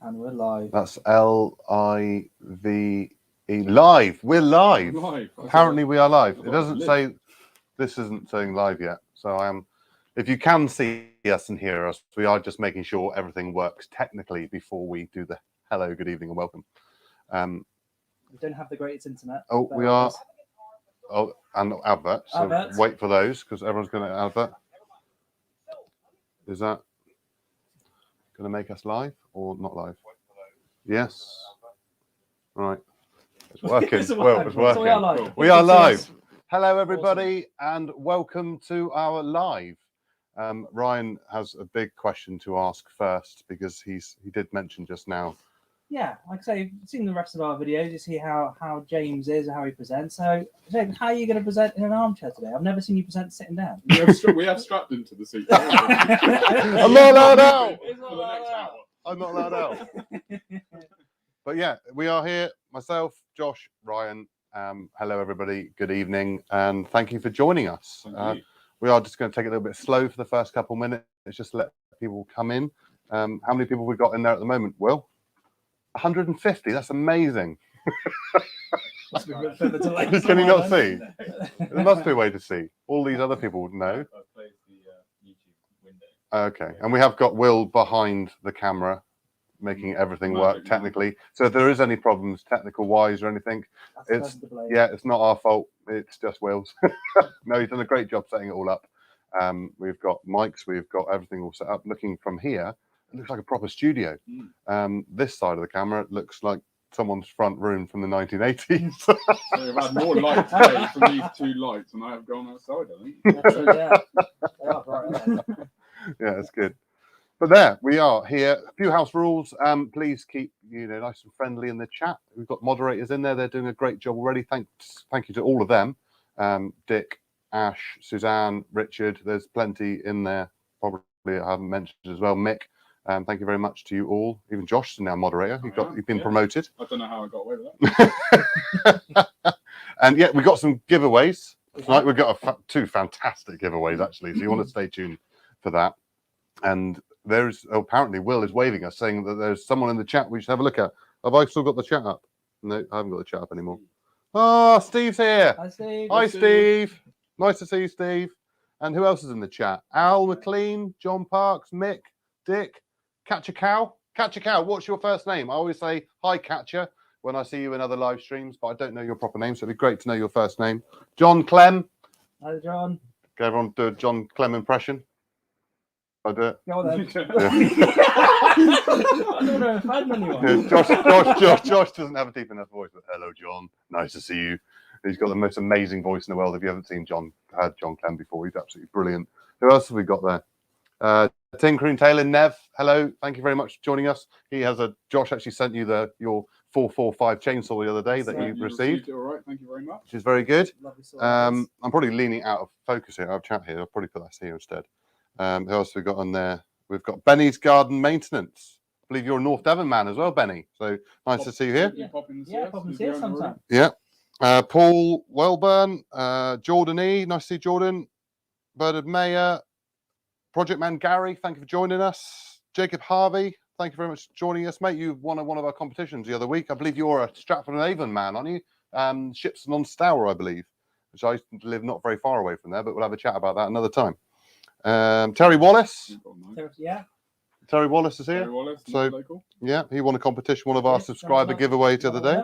And we're live. That's Live. Live. We're live. Apparently we are live. It doesn't say, this isn't saying live yet. So I am, if you can see us and hear us, we are just making sure everything works technically before we do the hello, good evening and welcome. We don't have the greatest internet. Oh, we are. Oh, and adverts. So adverts. Wait for those because everyone's going to advert. Is that going to make us live or not live? Yes. All right. It's working. Well, it's working. So we are live. We are live. Hello, everybody, and welcome to our live. Ryan has a big question to ask first because he did mention just now. Yeah, like I say, you've seen the rest of our videos. You see how James is and how he presents. So, James, how are you going to present in an armchair today? I've never seen you present sitting down. We have strapped him to the seat. I'm not allowed out. I'm not allowed out. But yeah, we are here. Myself, Josh, Ryan. Hello, everybody. Good evening, and thank you for joining us. We are just going to take it a little bit slow for the first couple minutes. Just to let people come in. How many people we got in there at the moment, Will? 150. That's amazing. Can you not see? There must be a way to see. All these other people would know. Okay, and we have got Will behind the camera, making everything work technically. So if there is any problems technical wise or anything, it's not our fault. It's just Will's. No, he's done a great job setting it all up. We've got mics. We've got everything all set up. Looking from here, it looks like a proper studio. This side of the camera looks like someone's front room from the 1980s. So we've had more light today from these two lights, and I have gone outside, I think. Yeah, it's good. But there we are here. A few house rules. Please keep nice and friendly in the chat. We've got moderators in there. They're doing a great job already. Thank you to all of them. Dick, Ash, Suzanne, Richard. There's plenty in there. Probably I haven't mentioned as well. Mick. Thank you very much to you all. Even Josh is now moderator. You've been promoted. I don't know how I got away with that. And yeah, we got some giveaways tonight. We've got two fantastic giveaways actually. So you want to stay tuned for that. And there's apparently Will is waving us, saying that there's someone in the chat we should have a look at. Have I still got the chat up? No, I haven't got the chat up anymore. Oh, Steve's here. Hi, Steve. Hi, Steve. Nice to see you, Steve. And who else is in the chat? Al McLean, John Parks, Mick, Dick. Catch a cow. Catch a cow. What's your first name? I always say hi, Catcher, when I see you in other live streams, but I don't know your proper name, so it'd be great to know your first name. John Clem. Hi, John. Can everyone do a John Clem impression? I do it. Go on then. Yeah. I don't know if I've anyone. Josh doesn't have a deep enough voice, but hello, John. Nice to see you. He's got the most amazing voice in the world. If you haven't seen John Clem before, he's absolutely brilliant. Who else have we got there? Tinkering Taylor, Nev, hello, thank you very much for joining us. Josh actually sent you your 445 chainsaw the other day that you received. All right, thank you very much. Which is very good. I'm probably leaning out of focus here. I'll chat here. I'll probably put that here instead. Who else have we got on there? We've got Benny's Garden Maintenance. I believe you're a North Devon man as well, Benny. So nice to see you here. Pop in and see us sometime. Yeah. Paul Welburn, Jordan E. Nice to see Jordan. Bernard Mayer. Project Man Gary, thank you for joining us. Jacob Harvey, thank you very much for joining us, mate. You won one of our competitions the other week. I believe you're a Stratford-on-Avon man, aren't you? Shipston on Stour, I believe, which I live not very far away from there, but we'll have a chat about that another time. Terry Wallace. Yeah. Terry Wallace is here. Terry Wallace, so, yeah, he won a competition, one of our subscriber giveaways the other day.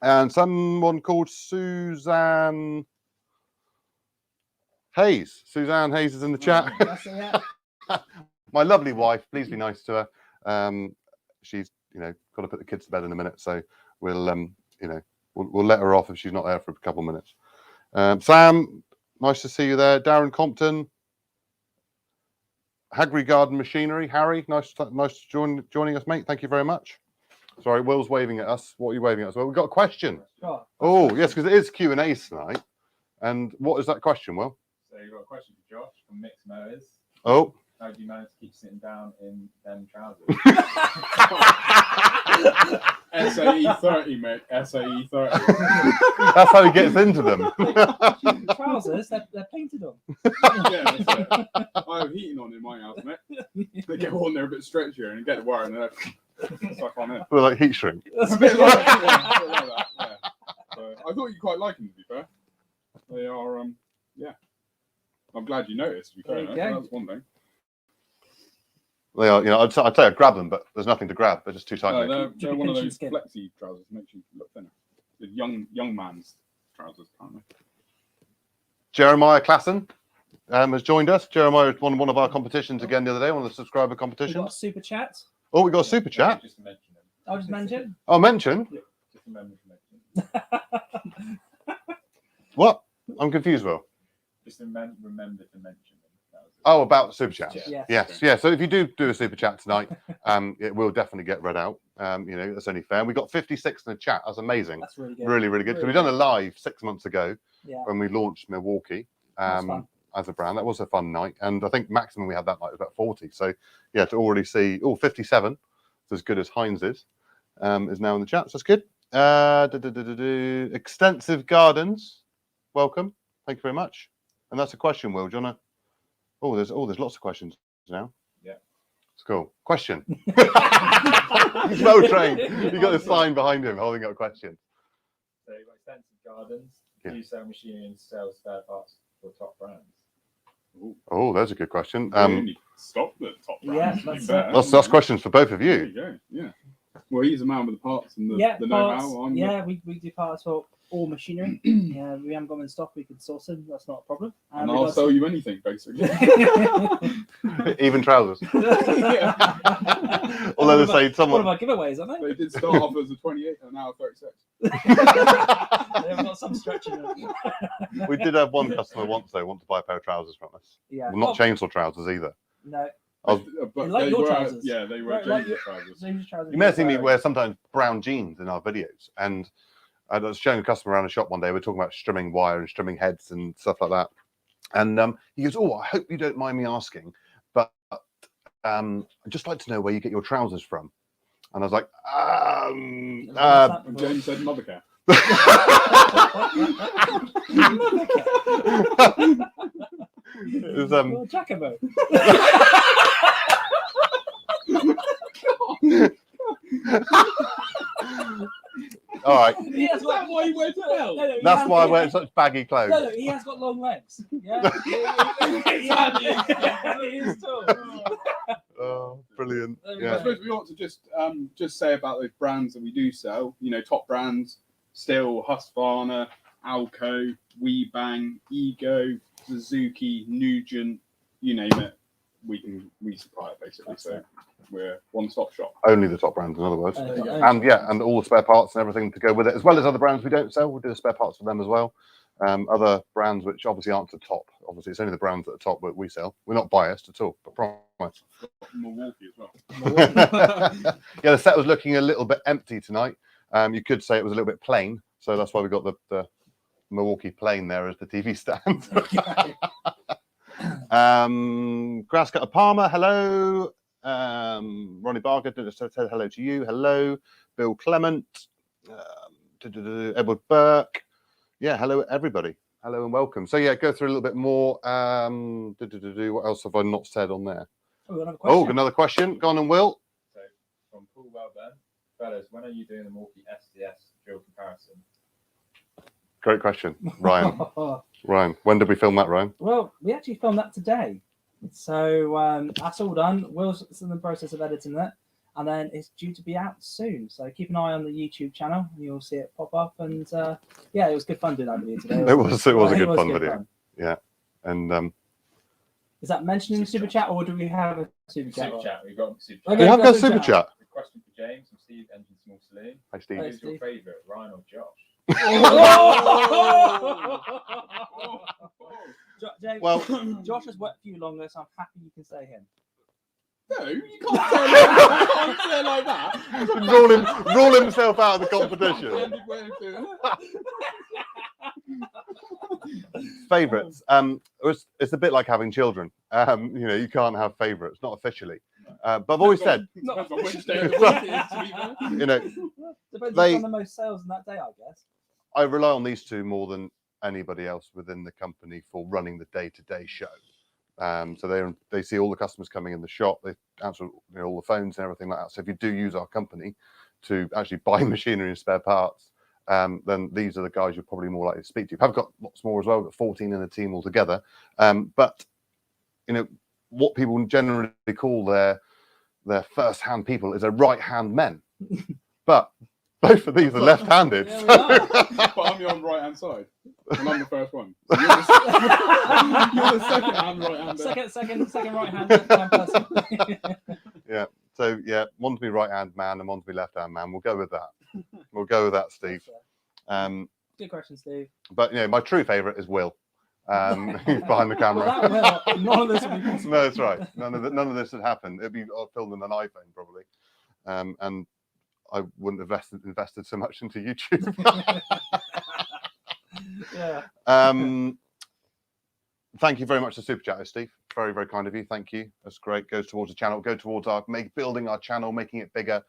And someone called Suzanne Hayes. Suzanne Hayes is in the chat. My lovely wife. Please be nice to her. She's, got to put the kids to bed in a minute, so we'll let her off if she's not there for a couple of minutes. Sam, nice to see you there. Darren Compton, Hagry Garden Machinery. Harry, nice to joining us, mate. Thank you very much. Sorry, Will's waving at us. What are you waving at us? Well, we've got a question. Oh, yes, because it is Q&A tonight. And what is that question, Will? So you've got a question for Josh from Mixed Mowers. Oh. How do you manage to keep sitting down in them trousers? SAE 30, mate. SAE 30. That's how he gets into them. Trousers, they're painted on. Yeah, that's it. I have heating on in my house, mate. They get on there a bit stretchier and get the wire and they're stuff on it. We're like heat shrink. A bit like that, yeah. So, I thought you quite like them, to be fair. They are, yeah. I'm glad you noticed, to be fair. That's one thing. They are, I'd say I'd grab them, but there's nothing to grab. They're just too tight. They're one of those flexi trousers that makes you look thinner. The young man's trousers, apparently. Jeremiah Klassen has joined us. Jeremiah won one of our competitions again the other day, one of the subscriber We competitions. got a super chat. Oh, we got a super chat. Just to mention them. I'll just mention. Oh, mention? Just remember to mention. What? I'm confused, Will. Just remember to mention them. That was it. Oh, about super chats. Yes. Yes. Yeah. So if you do a super chat tonight, it will definitely get read out. That's only fair. We got 56 in the chat. That's amazing. That's really good. Really, really good. Because we done a live 6 months ago when we launched Milwaukee as a brand. That was a fun night. And I think maximum we had that night was about 40. So yeah, to already see 57, it's as good as Heinz is now in the chat. So that's good. Extensive Gardens. Welcome. Thank you very much. And that's a question, Will. Do you wanna? There's lots of questions now. Yeah. It's cool. Question. He's well trained. You got a sign behind him holding up a question. So you've got Extensive Gardens. Yeah. Do you sell machinery and sell spare parts for top brands? Oh, there's a good question. Stop the top Yeah, brands. That's questions for both of There you. you go. Yeah. Well, he's a man with the parts and the parts. know-how. We do parts for all machinery. We haven't got them in stock. We can source them. That's not a problem. And I'll sell you anything, basically. Even trousers. Although they say someone. One of our giveaways, aren't they? They did start off as a 28 and now 36. They've got some stretching in them. We did have one customer want to buy a pair of trousers from us. Yeah. Well, not chainsaw trousers either. No. But like they your were, trousers. yeah, they were Like James' trousers. trousers. You may have seen me wear sometimes brown jeans in our videos, and I was showing a customer around a shop one day. We're talking about strimming wire and strimming heads and stuff like that. And he goes, "Oh, I hope you don't mind me asking, but I'd just like to know where you get your trousers from." And I was like, And James said Mothercare. It was, Jacamo. all right. Is that why you wear belt? That's why I wear such baggy clothes. No, he has got long legs. Yeah. He is tall. Oh, brilliant. I Yeah. suppose we ought to just say about those brands that we do sell. Top brands: Still, Husqvarna, Alco, WeBang, Ego, Suzuki, Nugent. You name it, we supply it basically. So we're one-stop shop. Only the top brands, in other words. go. And all the spare parts and everything to go with it, as well as other brands we don't sell. We'll do the spare parts for them as well. Other brands which obviously aren't the top. Obviously, it's only the brands at the top that we sell. We're not biased at all, but promise. Milwaukee as well. Yeah, the set was looking a little bit empty tonight. You could say it was a little bit plain, so that's why we got the Milwaukee plane there as the TV stand. Grass Cutter Palmer, hello. Ronnie Barker said hello to you. Hello, Bill Clement, Edward Burke. Yeah, hello everybody. Hello and welcome. So yeah, go through a little bit more. What else have I not said on there? Another question. Go on and Will. So from Paul Wellburn, fellas, when are you doing the Milwaukee SDS drill comparison? Great question, Ryan. Ryan, when did we film that, Ryan? Well, we actually filmed that today. So that's all done. Will's in the process of editing that. And then it's due to be out soon. So keep an eye on the YouTube channel and you'll see it pop up. And it was good fun doing that video today. It was a good fun video. Fun. Yeah. And is that mentioned in the super chat or do we have a super chat? Super chat. We've got a super Okay, we chat. have got a super chat. A question for James from Steve, Engine Small Saloon. Hi, Steve. Who's your favourite, Ryan or Josh? James, Well, Josh has worked for you longer, so I'm happy you can say him. No, you can't say it like that. rule himself out of the competition. Favourites. It's a bit like having children. You can't have favourites, not officially. But I've always said, Depends on which day of the week it is, to be fair. Depends who's done the most sales in that day, I guess. I rely on these two more than anybody else within the company for running the day-to-day show. So they see all the customers coming in the shop. They answer all the phones and everything like that. So if you do use our company to actually buy machinery and spare parts, then these are the guys you're probably more likely to speak to. I've got lots more as well. We've got 14 in the team altogether. But what people generally call their first-hand people is a right-hand men. But both of these are left-handed. Yeah, But I'm on the right-hand side, and I'm the first one. So you're the second-hand right-hander. Second right-hand person. Yeah. So yeah, one to be right-hand man and one to be left-hand man. We'll go with that. We'll go with that, Steve. Good question, Steve. But my true favourite is Will. He's behind the camera. Without Will, none of this would be possible. No, that's right. None of this would happen. It'd be filmed on an iPhone probably, and I wouldn't have invested so much into YouTube. Yeah. Thank you very much for Super Chat, Steve. Very, very kind of you. Thank you. That's great. Goes towards the channel. Go towards building our channel, making it bigger,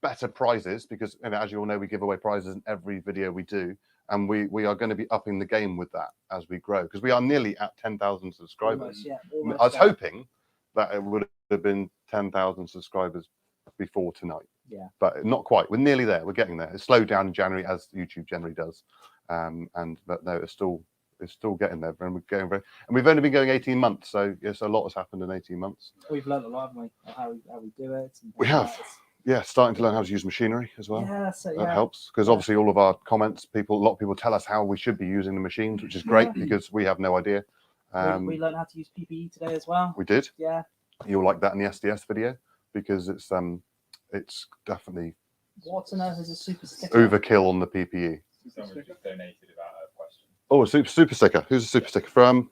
better prizes. Because as you all know, we give away prizes in every video we do, and we are going to be upping the game with that as we grow. Because we are nearly at 10,000 subscribers. Almost I was there. hoping that it would have been 10,000 subscribers before tonight. Yeah. But not quite. We're nearly there. We're getting there. It slowed down in January, as YouTube generally does. But no, it's still getting there, and we're going and we've only been going 18 months, so yes, a lot has happened in 18 months. We've learned a lot, haven't we? How we do it. And We have. Yeah, starting to learn how to use machinery as well. Yeah, so, That helps, because obviously all of our comments, a lot of people tell us how we should be using the machines, which is great because we have no idea. We learned how to use PPE today as well. We did. Yeah. You'll like that in the SDS video because it's definitely What on earth is a super sticker? overkill on the PPE. Someone just donated about a question. Oh, a super sticker. Who's a super sticker from?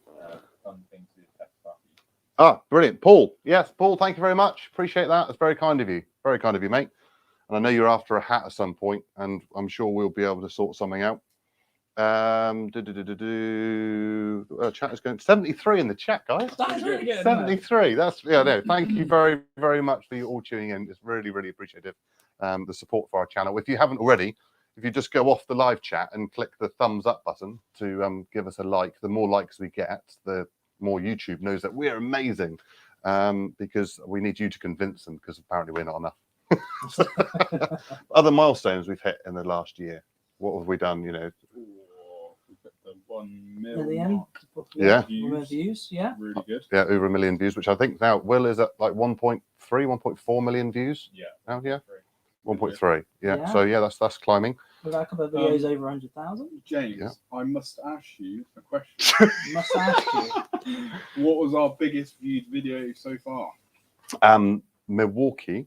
Fun thing to test about. Ah, brilliant. Paul. Yes, Paul, thank you very much. Appreciate that. That's very kind of you. Very kind of you, mate. And I know you're after a hat at some point, and I'm sure we'll be able to sort something out. Chat is going 73 in the chat, guys. That is really good. 73. That's no. Thank you very, very much for you all tuning in. It's really, really appreciative. The support for our channel. If you haven't already, if you just go off the live chat and click the thumbs up button to give us a like, the more likes we get, the more YouTube knows that we're amazing. Because we need you to convince them, because apparently we're not enough. Other milestones we've hit in the last year. What have we done? We hit the 1 Million. mark. Yeah. Views. Yeah. Really good. Yeah, over 1 million views, which I think now Will is at like 1.3, 1.4 million views. Yeah. Oh yeah. 1.3. Yeah. So yeah, that's climbing. We've got a couple of videos over 100,000. James, I must ask you a question. Must ask you. What was our biggest viewed video so far? Milwaukee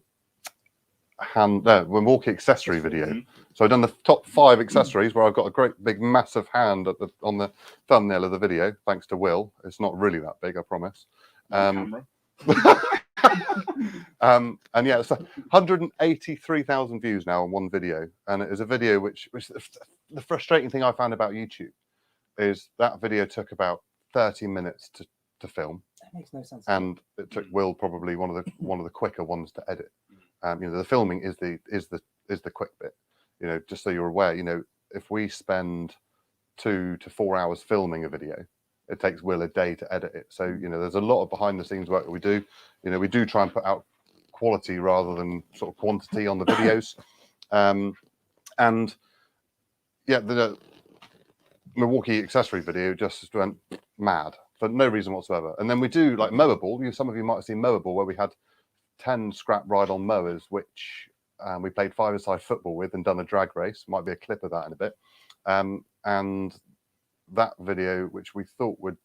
accessory video. So I've done the top 5 accessories where I've got a great big massive hand on the thumbnail of the video, thanks to Will. It's not really that big, I promise. Camera. And yeah, it's 183,000 views now on one video, and it is a video which the frustrating thing I found about YouTube is that video took about 30 minutes to film. That makes no sense. And it took Will probably one of the quicker ones to edit. The filming is the quick bit. Just so you're aware, if we spend 2 to 4 hours filming a video, it takes Will a day to edit it. So there's a lot of behind the scenes work that we do. We do try and put out quality rather than sort of quantity on the videos. And yeah, the Milwaukee accessory video just went mad for no reason whatsoever. And then we do like Mowable. Some of you might have seen Mowable, where we had 10 scrap ride-on mowers, which we played 5-a-side football with and done a drag race. Might be a clip of that in a bit. And that video, which we thought would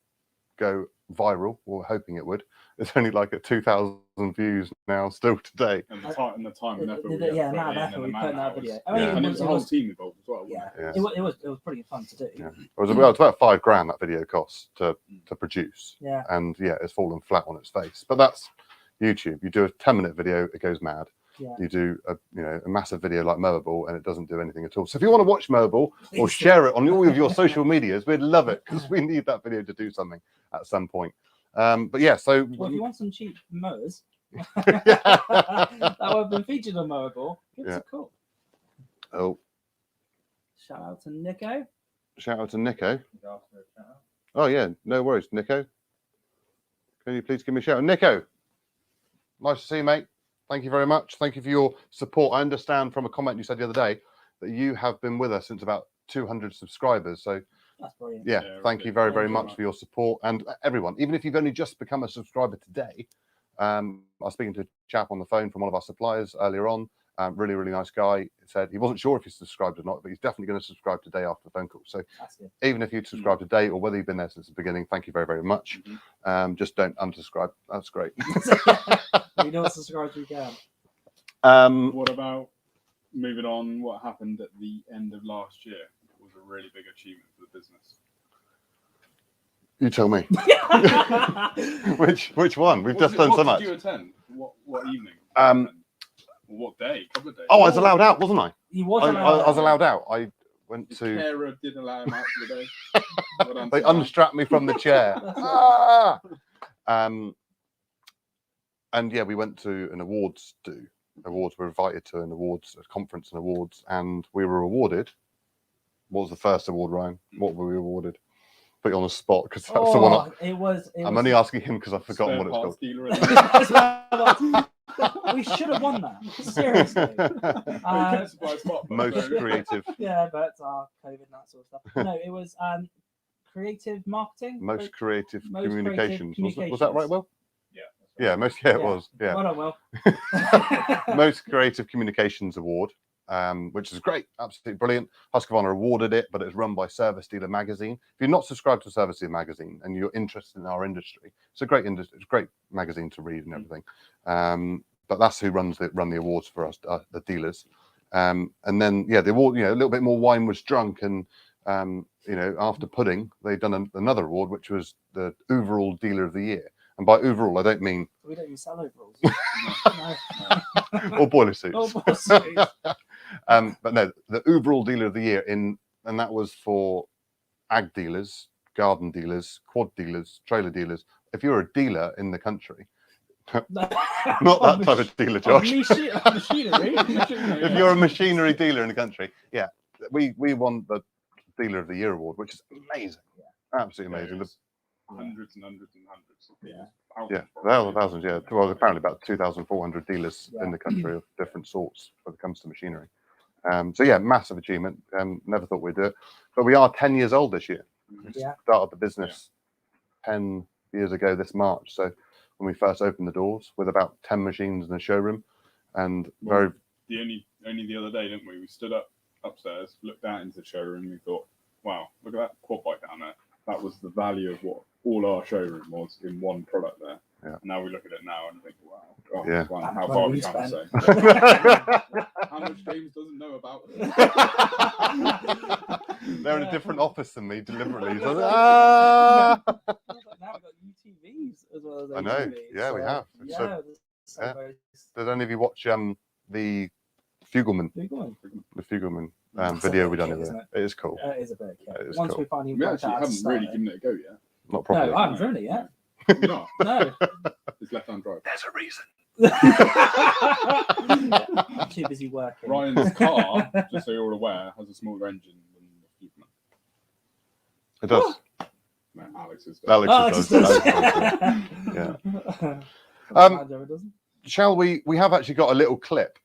go viral, or we're hoping it would, it's only like at 2,000 views now still today. And the time and effort we Yeah, put now in, that's and what we the put in that man-hours. video. And it was a whole team involved as well. Yeah, Yes. it was pretty fun to do. Yeah. It was about £5,000 that video cost to produce. Yeah. And yeah, it's fallen flat on its face. But that's YouTube. You do a 10-minute video, it goes mad. Yeah. You do a massive video like Mowable, and it doesn't do anything at all. So if you want to watch Mowable or share it on all of your social medias, we'd love it, because we need that video to do something at some point. But yeah, so well, if you want some cheap mowers that have been featured on Mowable, give us a call. Oh, shout out to Nico. Shout out to Nico. Oh yeah, no worries, Nico. can you please give me a shout? Nico, nice to see you, mate. Thank you very much. Thank you for your support. I understand from a comment you said the other day that you have been with us since about 200 subscribers. So That's brilliant. yeah, thank you very, very much for your support. And everyone, even if you've only just become a subscriber today, I was speaking to a chap on the phone from one of our suppliers earlier on. Really, really nice guy. He said he wasn't sure if he's subscribed or not, but he's definitely going to subscribe today after the phone call. So even if you've subscribed today or whether you've been there since the beginning, thank you very, very much. Just don't unsubscribe. That's great. We don't subscribe to you can. What about moving on? What happened at the end of last year was a really big achievement for the business. You tell me. Which one? We've just done so much. Did you attend? What evening? What day? Couple of days. Oh, I was allowed out, wasn't I? He was I allowed. was allowed out. I went His to. carer did allow him out for the day. Well done, They Sam. unstrapped me from the chair. Ah! And yeah, we went to an awards do. Awards were invited to a conference and awards, and we were awarded. What was the first award, Ryan? What were we awarded? Put you on the spot because that's the one. It was. I'm only asking him because I've forgotten what it's called. We should have won that. Seriously. Most creative. Yeah, but COVID and that sort of stuff. No, it was creative marketing. Most creative Most communications. creative Was that right, Will? Yeah. Yeah, it was. Yeah. Well done, Will. Most Creative Communications Award, which is great, absolutely brilliant. Husqvarna awarded it, but it's run by Service Dealer Magazine. If you're not subscribed to Service Dealer Magazine and you're interested in our industry, it's a great industry. It's a great magazine to read and everything. But that's who run the awards for us, the dealers. And then the award, a little bit more wine was drunk, and after pudding, they've done another award, which was the overall Dealer of the Year. And by overall, I don't mean... We don't even sell overalls. Or boiler suits. Or boiler suits. But no, the overall Dealer of the Year, and that was for ag dealers, garden dealers, quad dealers, trailer dealers. If you're a dealer in the country, not that type of dealer, Josh. Machinery. If you're a machinery dealer in the country, we won the Dealer of the Year award, which is amazing. Absolutely amazing. Hundreds and hundreds and hundreds of dealers. Thousands. Yeah. Well, apparently about 2,400 dealers in the country of different sorts when it comes to machinery. Massive achievement. Never thought we'd do it, but we are 10 years old this year. We started the business 10 years ago this March. So when we first opened the doors with about 10 machines in the showroom, and only the other day, didn't we? We stood upstairs, looked out into the showroom, and we thought, "Wow, look at that quad bike down there." That was the value of what all our showroom was in one product there. Yeah. And now we look at it now and think, wow, how far we come to say. How much James doesn't know about it. They're in a different office than me, deliberately. Now we've got UTVs as well as ATVs. I know. Yeah, we have. Did any of you watch the Fugleman? The Fugleman video we done of it. It is cool. It is a bit. Yeah. Once we finally haven't really given it a go yet. Not properly. No, I haven't driven it yet. You're not? No. It's left-hand drive. There's a reason. I'm too busy working. Ryan's car, just so you're all aware, has a smaller engine than the Fugleman. It does. No, Alex's does. Yeah. Shall we? We have actually got a little clip.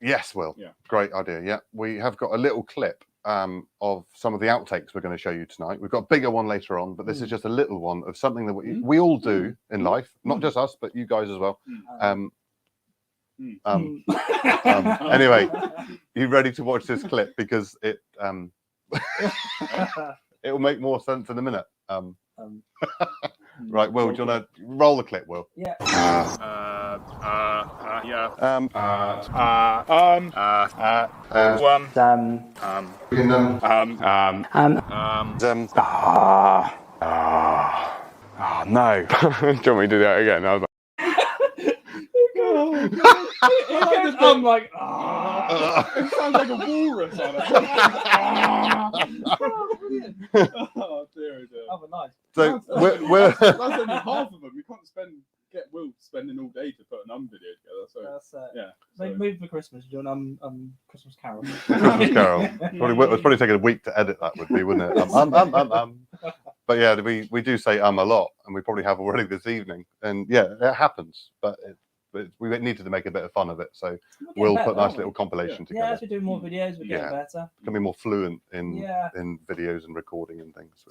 Yes, Will. Yeah. Great idea. Yeah, we have got a little clip of some of the outtakes we're going to show you tonight. We've got a bigger one later on, but this is just a little one of something that we all do in life, not just us, but you guys as well. Anyway, you ready to watch this clip because it will make more sense in a minute. Right, Will, do you want to roll the clip, Will? Yeah. No. Do you want me to do that again? I was I'm like, it sounds like a walrus on it. Oh dear. Oh, nice. So that's only half of them. We can't get Will spending all day to put an video together. So that's move for Christmas. You're doing Christmas Carol. Christmas Carol. It was probably taking a week to edit that, would be, wouldn't it? But yeah, we do say a lot, and we probably have already this evening. And yeah, it happens. But we needed to make a bit of fun of it, so we'll put a nice little compilation together. Yeah, as we do more videos, we're getting better. Can be more fluent in videos and recording and things.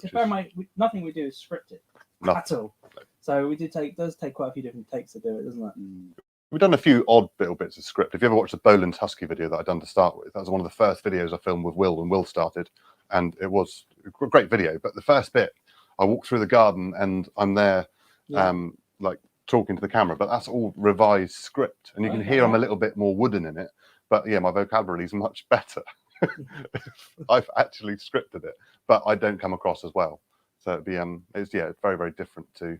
Nothing we do is scripted at all. So does take quite a few different takes to do it, doesn't it? We've done a few odd little bits of script. If you ever watched the Boland's Husky video that I'd done to start with, that was one of the first videos I filmed with Will when Will started, and it was a great video. But the first bit, I walk through the garden and I'm there, like talking to the camera, but that's all revised script, and you can hear I'm a little bit more wooden in it. But yeah, my vocabulary is much better. I've actually scripted it, but I don't come across as well. So it'd be it's very, very different to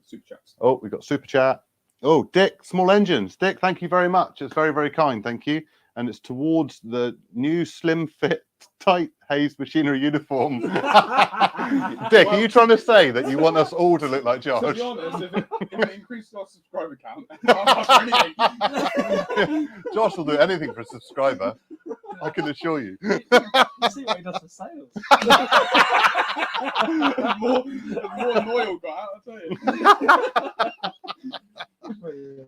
super chats. Oh, we got super chat. Oh, Dick, Small Engines. Dick, thank you very much. It's very, very kind. Thank you. And it's towards the new slim fit, tight Hayes machinery uniform. Dick, are you trying to say that you want us all to look like Josh? To be honest, if it increases our subscriber count, anything. Josh will do anything for a subscriber. I can assure you. You see what he does for sales. more Noyle got out, I'll tell you.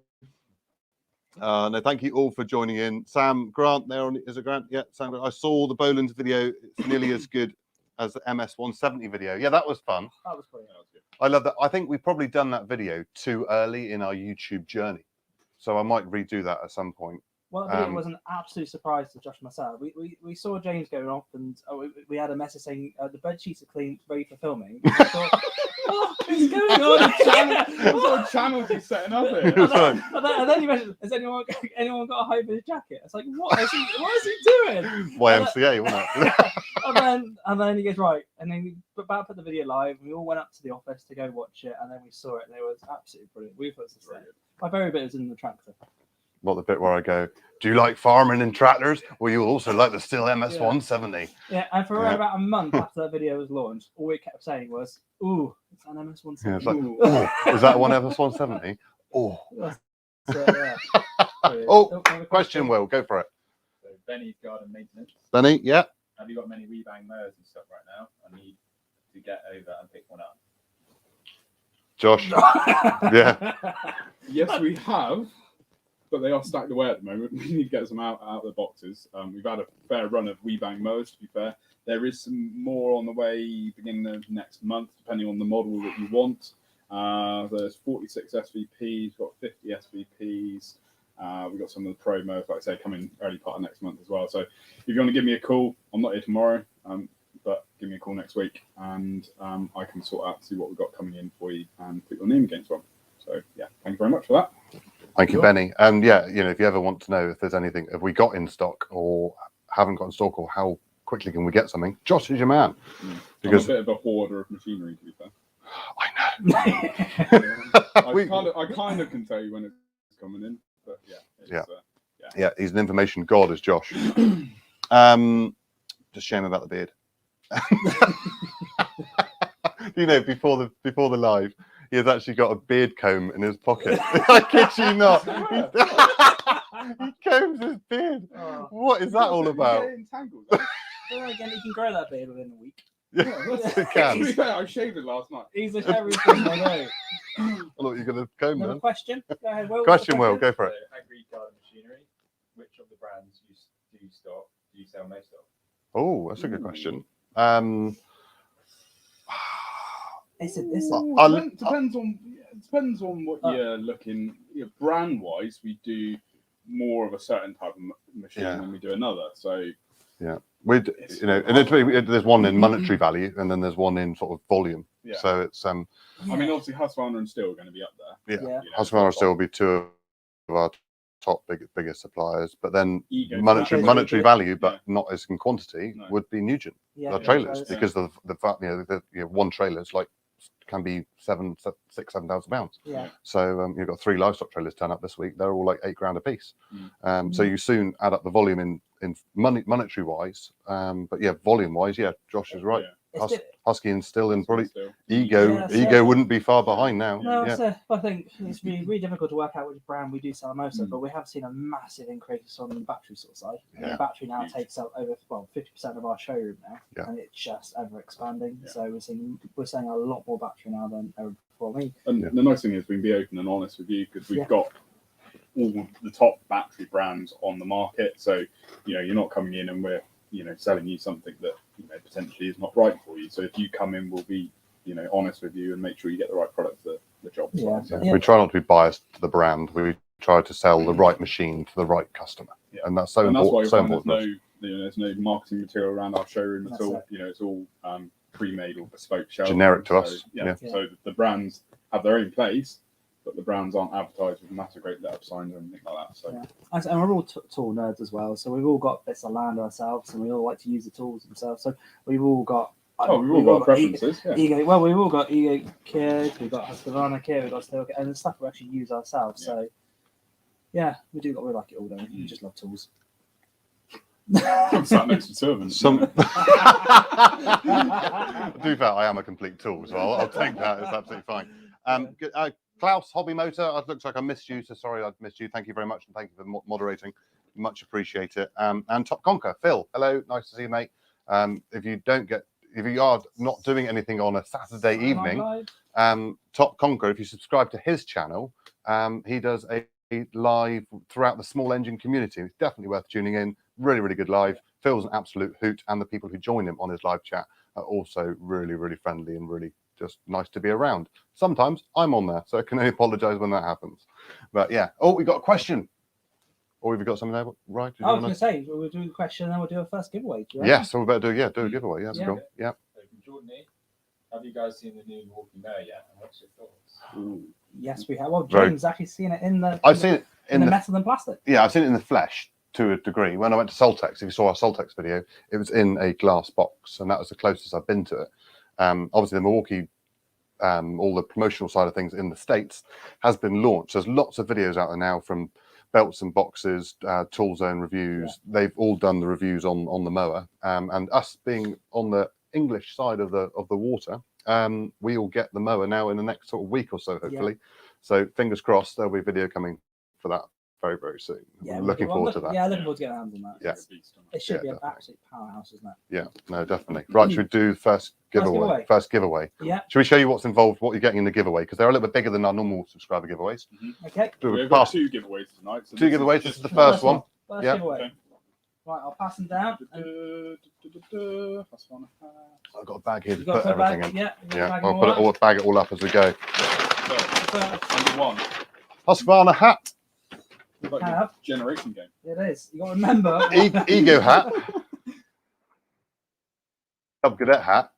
No, thank you all for joining in. Sam Grant there on, is it Grant? Yeah, Sam Grant. I saw the Boland's video. It's nearly as good as the MS170 video. Yeah, that was fun. That was pretty good. I love that. I think we've probably done that video too early in our YouTube journey, so I might redo that at some point. Well, the video was an absolute surprise to Josh and myself. We saw James going off, and we had a message saying the bed sheets are clean, ready for filming. And I thought, what's going on? What sort of channels are you setting up here? And then you mentioned, has anyone got a high vis jacket? It's like, what is he doing? YMCA, wasn't it? and then he goes, right. And then we put the video live, and we all went up to the office to go watch it, and then we saw it, and it was absolutely brilliant. We thought it was brilliant. My very bit was in the tractor. Not the bit where I go, do you like farming and tractors? Well, you also like the Still MS170. Yeah, and for around about a month after that video was launched, all we kept saying was, ooh, it's an MS170. Yeah, it's like, is that one MS170? Oh. Question, Will, go for it. So Benny's garden maintenance. Benny, yeah. Have you got many Rebang mowers and stuff right now? I need to get over and pick one up. Josh. Yeah. Yes, we have. But they are stacked away at the moment. We need to get some out of the boxes. We've had a fair run of Rebang mowers, to be fair. There is some more on the way beginning of next month, depending on the model that you want. There's 46 SVPs, we've got 50 SVPs. We've got some of the pro mowers, like I say, coming early part of next month as well. So if you want to give me a call, I'm not here tomorrow, but give me a call next week, and I can sort out, see what we've got coming in for you and put your name against one. So yeah, thank you very much for that. Thank you, Benny. And yeah, if you ever want to know if there's anything, have we got in stock or haven't got in stock, or how quickly can we get something, Josh is your man. Because I'm a bit of a hoarder of machinery, to be fair. I know. I kind of can tell you when it's coming in, but yeah, he's an information god, is Josh. Just shame about the beard. Before the live, he has actually got a beard comb in his pocket. I kid you not. He combs his beard. Oh. What is that all about? Entangled. Again, he can grow that beard within a week. Yeah, he To be can. fair, I shaved it last night. He's a everything I know. I thought you were going to comb Another then. question? Go ahead, Will. Question, Will, go for it. So, agri garden machinery. Which of the brands do you stock? Do you sell most of? Oh, that's a good question. Depends on what you're looking. Brand wise, we do more of a certain type of machine than we do another. So yeah, and there's one in monetary value, and then there's one in sort of volume. Yeah. So it's I mean, obviously Husqvarna and Stihl are going to be up there. Yeah. Husqvarna and Stihl will be two of our top biggest suppliers, but then monetary value, but not as in quantity, would be Nugent. Trailers, because of the fact one trailer is like can be 7,000 pounds. Yeah. So you've got 3 livestock trailers turn up this week. They're all like £8,000 a piece. So you soon add up the volume in monetary wise. But yeah, volume wise, Josh is right. Husky and still in probably Still. Ego. Yeah, Ego wouldn't be far behind now. No, Yeah. so I think it's really difficult to work out which brand we do sell most of, Mm. but we have seen a massive increase on the battery sort of side. Yeah. The battery now takes up over 50% of our showroom now, Yeah. and it's just ever expanding. Yeah. So we're selling a lot more battery now than ever before. And the nice thing is we can be open and honest with you because we've got all the top battery brands on the market. So you're not coming in and we're selling you something that potentially is not right for you. So if you come in, we'll be honest with you and make sure you get the right product for the job. As well. So, We try not to be biased to the brand. We try to sell the right machine to the right customer, and that's so important. So important. There's no marketing material around our showroom at all. It's all pre-made or bespoke shelves. Generic to us. So the brands have their own place, but the brands aren't advertised with massive great let-up signs or anything like that. So and we're all tool nerds as well. So we've all got bits of land ourselves, and we all like to use the tools themselves. So we've all got. we've all got preferences. Ego. Well, we've all got Ego kit. We've got Husqvarna kit. We've got Steel kit, and the stuff we actually use ourselves. So yeah, we like it all. Don't we? We just love tools. I'm sat next to two of them. To be fair, I am a complete tool, so I'll take that. It's absolutely fine. Klaus, Hobby Motor, it looks like I missed you, so sorry I've missed you. Thank you very much, and thank you for moderating. Much appreciate it. And Top Conquer, Phil, hello, nice to see you, mate. If you are not doing anything on a Saturday evening, Top Conquer, if you subscribe to his channel, he does a live throughout the small engine community. It's definitely worth tuning in. Really, really good live. Phil's an absolute hoot, and the people who join him on his live chat are also really, really friendly and really just nice to be around. Sometimes I'm on there, so I can only apologize when that happens. But yeah. Oh, we got a question. Or have we got something there? Right? I was going to say, we'll do a question and then we'll do a first giveaway. Yes, so we better do a giveaway. Yes, cool. Yeah. So from Jordan, have you guys seen the new Milwaukee Mower yet? And what's your thoughts? Ooh. Yes, we have. Well, James actually seen it in the. I've seen it in the metal and plastic. Yeah, I've seen it in the flesh to a degree. When I went to Soltex, if you saw our Soltex video, it was in a glass box, and that was the closest I've been to it. Obviously, the Milwaukee, all the promotional side of things in the States has been launched. There's lots of videos out there now from Belts and Boxes, Tool Zone reviews. Yeah. They've all done the reviews on the mower, and us being on the English side of the water, we will get the mower now in the next sort of week or so, hopefully. Yeah. So fingers crossed, there'll be a video coming for that very, very soon. Yeah, looking forward to that. Yeah, looking forward to getting hands on that. Yeah. It should be an absolute powerhouse, isn't it? Yeah, no, definitely. Right, should we do first giveaway? First giveaway. Yeah. Should we show you what's involved, what you're getting in the giveaway? Because they're a little bit bigger than our normal subscriber giveaways. Mm-hmm. Okay. We've got two giveaways tonight. So two giveaways. This is the first one. First giveaway. Okay. Right, I'll pass them down. I've got a bag here to put everything in. Yeah. I'll bag it all up as we go. Number one. Husqvarna hat. Like generation game. It is. You got to remember. Ego hat. Cub Cadet hat.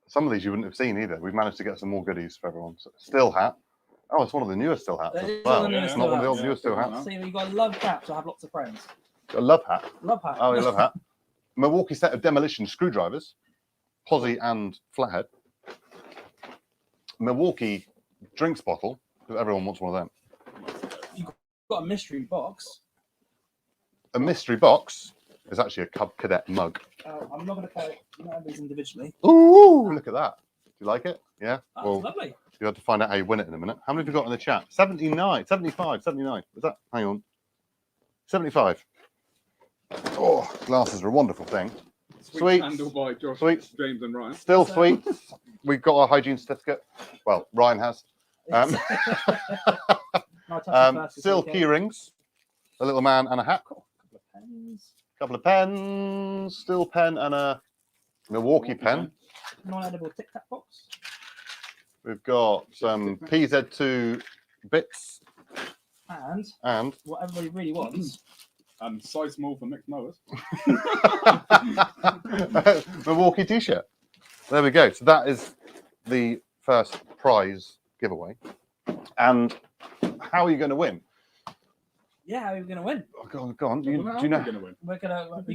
Some of these you wouldn't have seen either. We've managed to get some more goodies for everyone. So, Still hat. Oh, it's one of the newer Still hats as well. It's not one of the old newer Still hats. So you've got a love hat to have lots of friends. A love hat. Love hat. Oh, you love hat. Milwaukee set of demolition screwdrivers, posi and flathead. Milwaukee drinks bottle, because everyone wants one of them. You've got a mystery box. A mystery box is actually a Cub Cadet mug. I'm not going to carry these individually. Ooh, look at that. Do you like it? Yeah. That's lovely. You have to find out how you win it in a minute. How many have you got in the chat? 79, 75, 79. Was that? Hang on. 75. Oh, glasses are a wonderful thing. Sweet. Handled by Josh, sweet. James and Ryan. Still sweet. We've got our hygiene certificate. Well, Ryan has. Still key rings. A little man and a hat. Couple of pens. Still pen and a Milwaukee pen. Non-edible Tic Tac box. We've got some PZ2 bits. And what everybody really wants. And size small for mixed mowers. Milwaukee t-shirt. There we go. So that is the first prize giveaway. And how are you going to win? Yeah, how are you going to win? Oh, go on. Do you know? We're going to win. We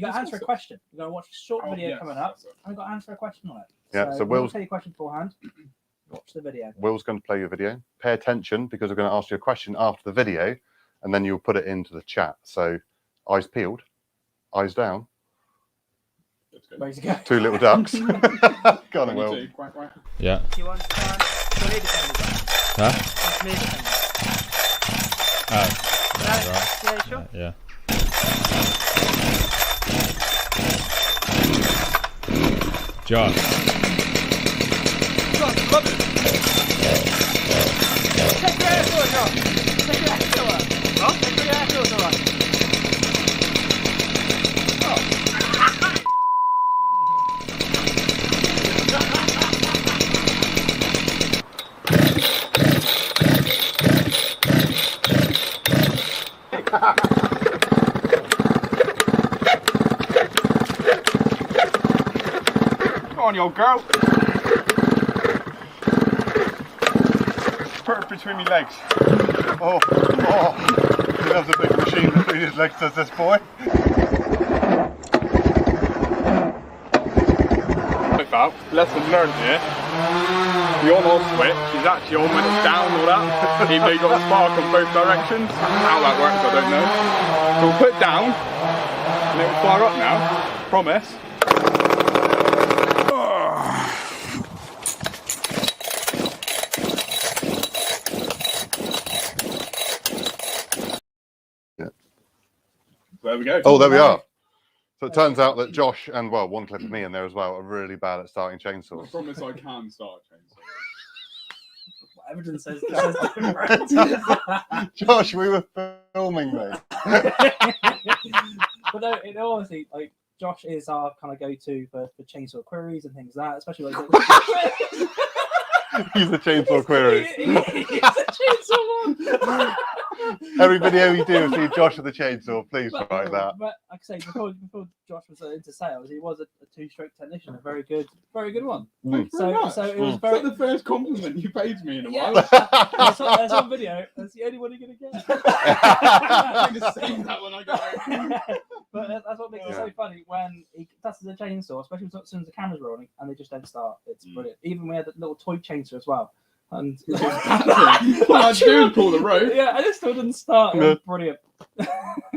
got to answer a question. We're going to watch a short video coming up, and we've got to answer a question on it. Yeah. So we'll tell you a question beforehand. Watch the video. Will's going to play your video. Pay attention because we're going to ask you a question after the video, and then you'll put it into the chat. So eyes peeled, eyes down. Ready to go. 2 little ducks. Go on, Will. Quack, quack. Yeah. Do you want to try? Huh? Yeah, sure. Yeah. John. Love it. Take your ass over, John. Take your ass over. Huh? Take your ass over, all right. Come on, you old girl. Put it between my legs. Oh, he loves a big machine between his legs, does this boy? About lesson learned here. The on-off switch is actually on when it's down or that. Even though you've got a spark on both directions. How that works, I don't know. So we'll put it down and it will fire up now. Promise. There we go. Oh, there we are. So it turns out that Josh and, well, one clip of me in there as well, are really bad at starting I chainsaws. promise I can start a chainsaw. Evidence says different. Josh, we were filming, mate. But no, in all honesty, like Josh is our kind of go-to for chainsaw queries and things like that, especially like He's a chainsaw query. He's a chainsaw one. Every video you do, see Josh with a chainsaw, please write that. But like I say, before Josh was into sales, he was a two-stroke technician, a very good one. Mm. So it was Is very. that the first compliment you paid me in a Yeah, while? that's on video. That's the only one you're gonna get. I'm going to save that when I go home. But that's what makes it so funny when he touches a chainsaw, especially as soon as the camera's rolling, and they just don't start. It's brilliant. Even we had a little toy chainsaw as well. And What I do pull the rope. yeah, and it still didn't start. It was brilliant.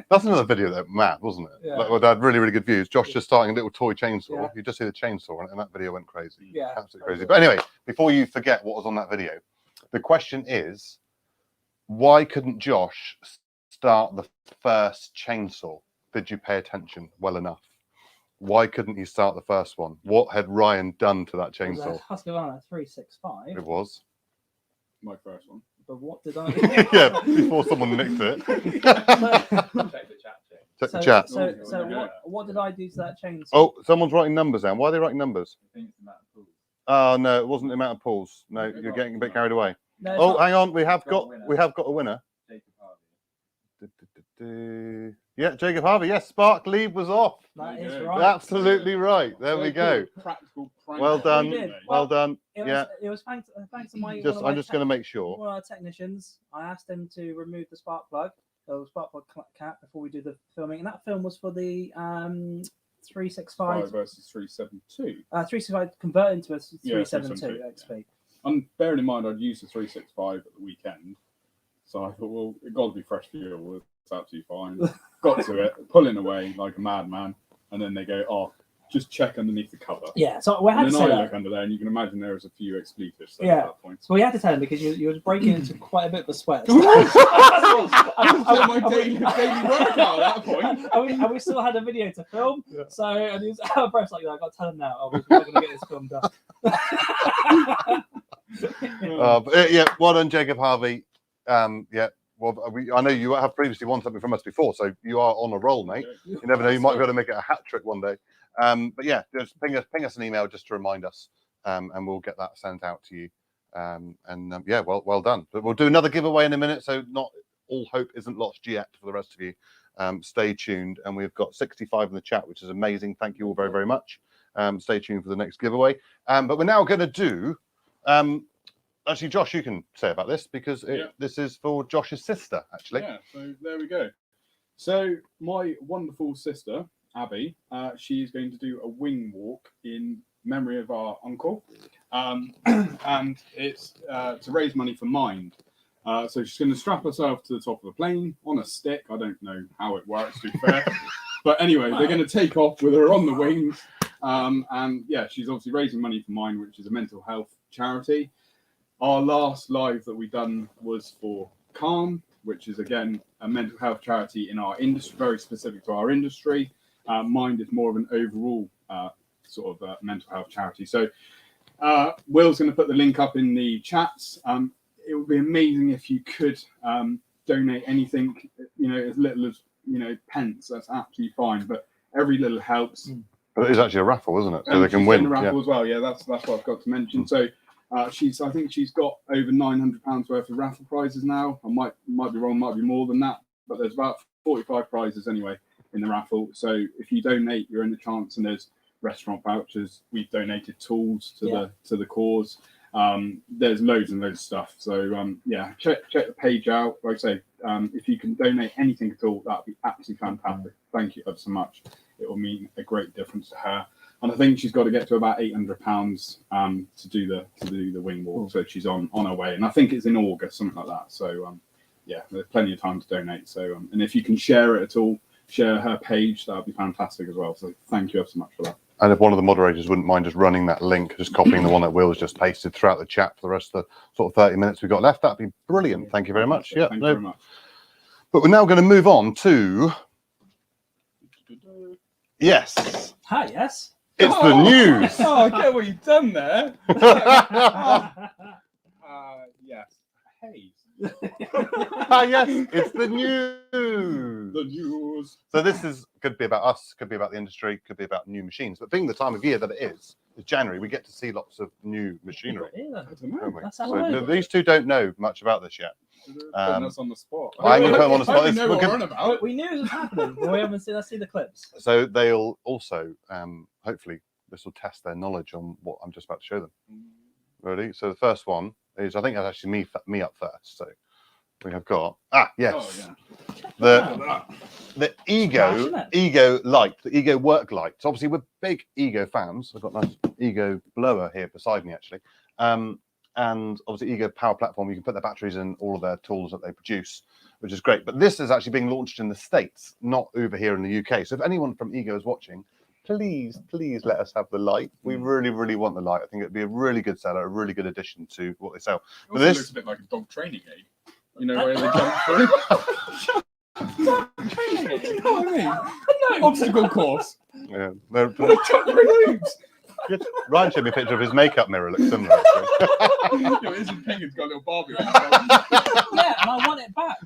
That's another video that mad, wasn't it? Yeah. Like, well, they had really, really good views. Josh just starting a little toy chainsaw. Yeah. You just see the chainsaw, and that video went crazy. Yeah, Absolutely crazy. But anyway, before you forget what was on that video, the question is, why couldn't Josh start the first chainsaw? Did you pay attention well enough? Why couldn't he start the first one? What had Ryan done to that It was a chainsaw? Husqvarna 365. It was. My first one. But what did I? Yeah, before someone nicked it. Check the chat. Check the chat. So what did I do to that chainsaw? Oh, someone's writing numbers down. Why are they writing numbers? I think it's the amount of pulls. Oh no, it wasn't the amount of pulls. No, you're getting a bit carried away. No, it's Oh, not. hang on, we have Got a got winner. a winner. Jacob Harvey. Yeah, Jacob Harvey. Yes, Spark Lead was off. That There is you go. right. Absolutely right. There we go. Practical prank. Well done. We did. Well done. It was, Yeah. it was thanks to my. I'm just going to make sure. One of our technicians. I asked him to remove the spark plug, the spark plug cap, before we do the filming, and that film was for the 365 versus 372. 365 converted into a Yeah, 372 372, XP. And bearing in mind, I'd used the 365 at the weekend, so I thought, well, it got to be fresh fuel. It's absolutely fine. Got to it, pulling away like a madman, and then they go, "Oh, just check underneath the cover." Yeah, so we had And to then say I that. look under there, and you can imagine there was a few expletives there Yeah. at that point. So we had to tell him because you were breaking into quite a bit of a sweat. That was my daily workout at that point. And we still had a video to film. Yeah. So, and he was out of breath, like, I got to tell him now. Oh, we're going to get this film done. But, yeah, well done, Jacob Harvey. Yeah, well, I know you have previously won something from us before, so you are on a roll, mate. You never know, you might be able to make it a hat trick one day. But yeah, just ping us an email just to remind us, and we'll get that sent out to you. Yeah, well done. But we'll do another giveaway in a minute, so not all hope isn't lost yet for the rest of you. Stay tuned, and we've got 65 in the chat, which is amazing. Thank you all very, very much. Stay tuned for the next giveaway. But we're now going to do. Actually, Josh, you can say about this because this is for Josh's sister, actually. Yeah, so there we go. So my wonderful sister, Abby, she's going to do a wing walk in memory of our uncle. And it's to raise money for Mind. So she's going to strap herself to the top of a plane on a stick. I don't know how it works, to be fair. But anyway, they're going to take off with her on the wings. And yeah, she's obviously raising money for mine, which is a mental health charity. Our last live that we done was for Calm, which is again a mental health charity in our industry, very specific to our industry. Mine is more of an overall sort of mental health charity. So Will's going to put the link up in the chats. It would be amazing if you could donate anything, as little as pence. That's absolutely fine, but every little helps. But it is actually a raffle, isn't it? So And they can she's win. in the raffle as well. Yeah, that's what I've got to mention. So I think she's got over £900 worth of raffle prizes now. I might be wrong, might be more than that, but there's about 45 prizes anyway in the raffle. So if you donate, you're in the chance, and there's restaurant vouchers. We've donated tools to the cause. There's loads and loads of stuff. So check the page out. Like I say, if you can donate anything at all, that'd be absolutely fantastic. Thank you ever so much. It will mean a great difference to her. And I think she's got to get to about £800 to do the wing walk. So she's on her way, and I think it's in August, something like that. So there's plenty of time to donate. So and if you can share it at all, share her page, that would be fantastic as well. So thank you ever so much for that. And if one of the moderators wouldn't mind just running that link, just copying the one that Will's just pasted throughout the chat for the rest of the sort of 30 minutes we've got left, that'd be brilliant. Thank you very much. Yeah, Thank you very much. But we're now going to move on to yes. Hi, yes. It's the news. Oh, I get what you've done there. Yes. Hey. Yes, it's the news. The news. So this could be about us, could be about the industry, could be about new machines. But being the time of year that it is January, we get to see lots of new machinery. I don't know. Don't we? That's So these two don't know much about this yet. Putting us on the spot. I'm going to put them on the spot. I know what we're on about. We knew it was happening, but we haven't seen. Let's see the clips. So they'll also, hopefully, this will test their knowledge on what I'm just about to show them. Ready? So the first one is, I think that's actually me up first. So we have got yes, the Ego Light, the Ego Work Light. So obviously we're big Ego fans. I've got a nice Ego blower here beside me actually, and obviously Ego Power Platform. You can put their batteries in all of their tools that they produce, which is great. But this is actually being launched in the States, not over here in the UK. So if anyone from Ego is watching, please let us have the light. We really want the light. I think it'd be a really good seller, a really good addition to what they sell. But this looks a bit like a dog training aid. Where they jump through. Dog training aid. You know what I mean? No. Obstacle course. Yeah. They jump through hoops. Ryan showed me a picture of his makeup mirror. Looks similar. His penguin's got a little Barbie. Yeah, and I want it back.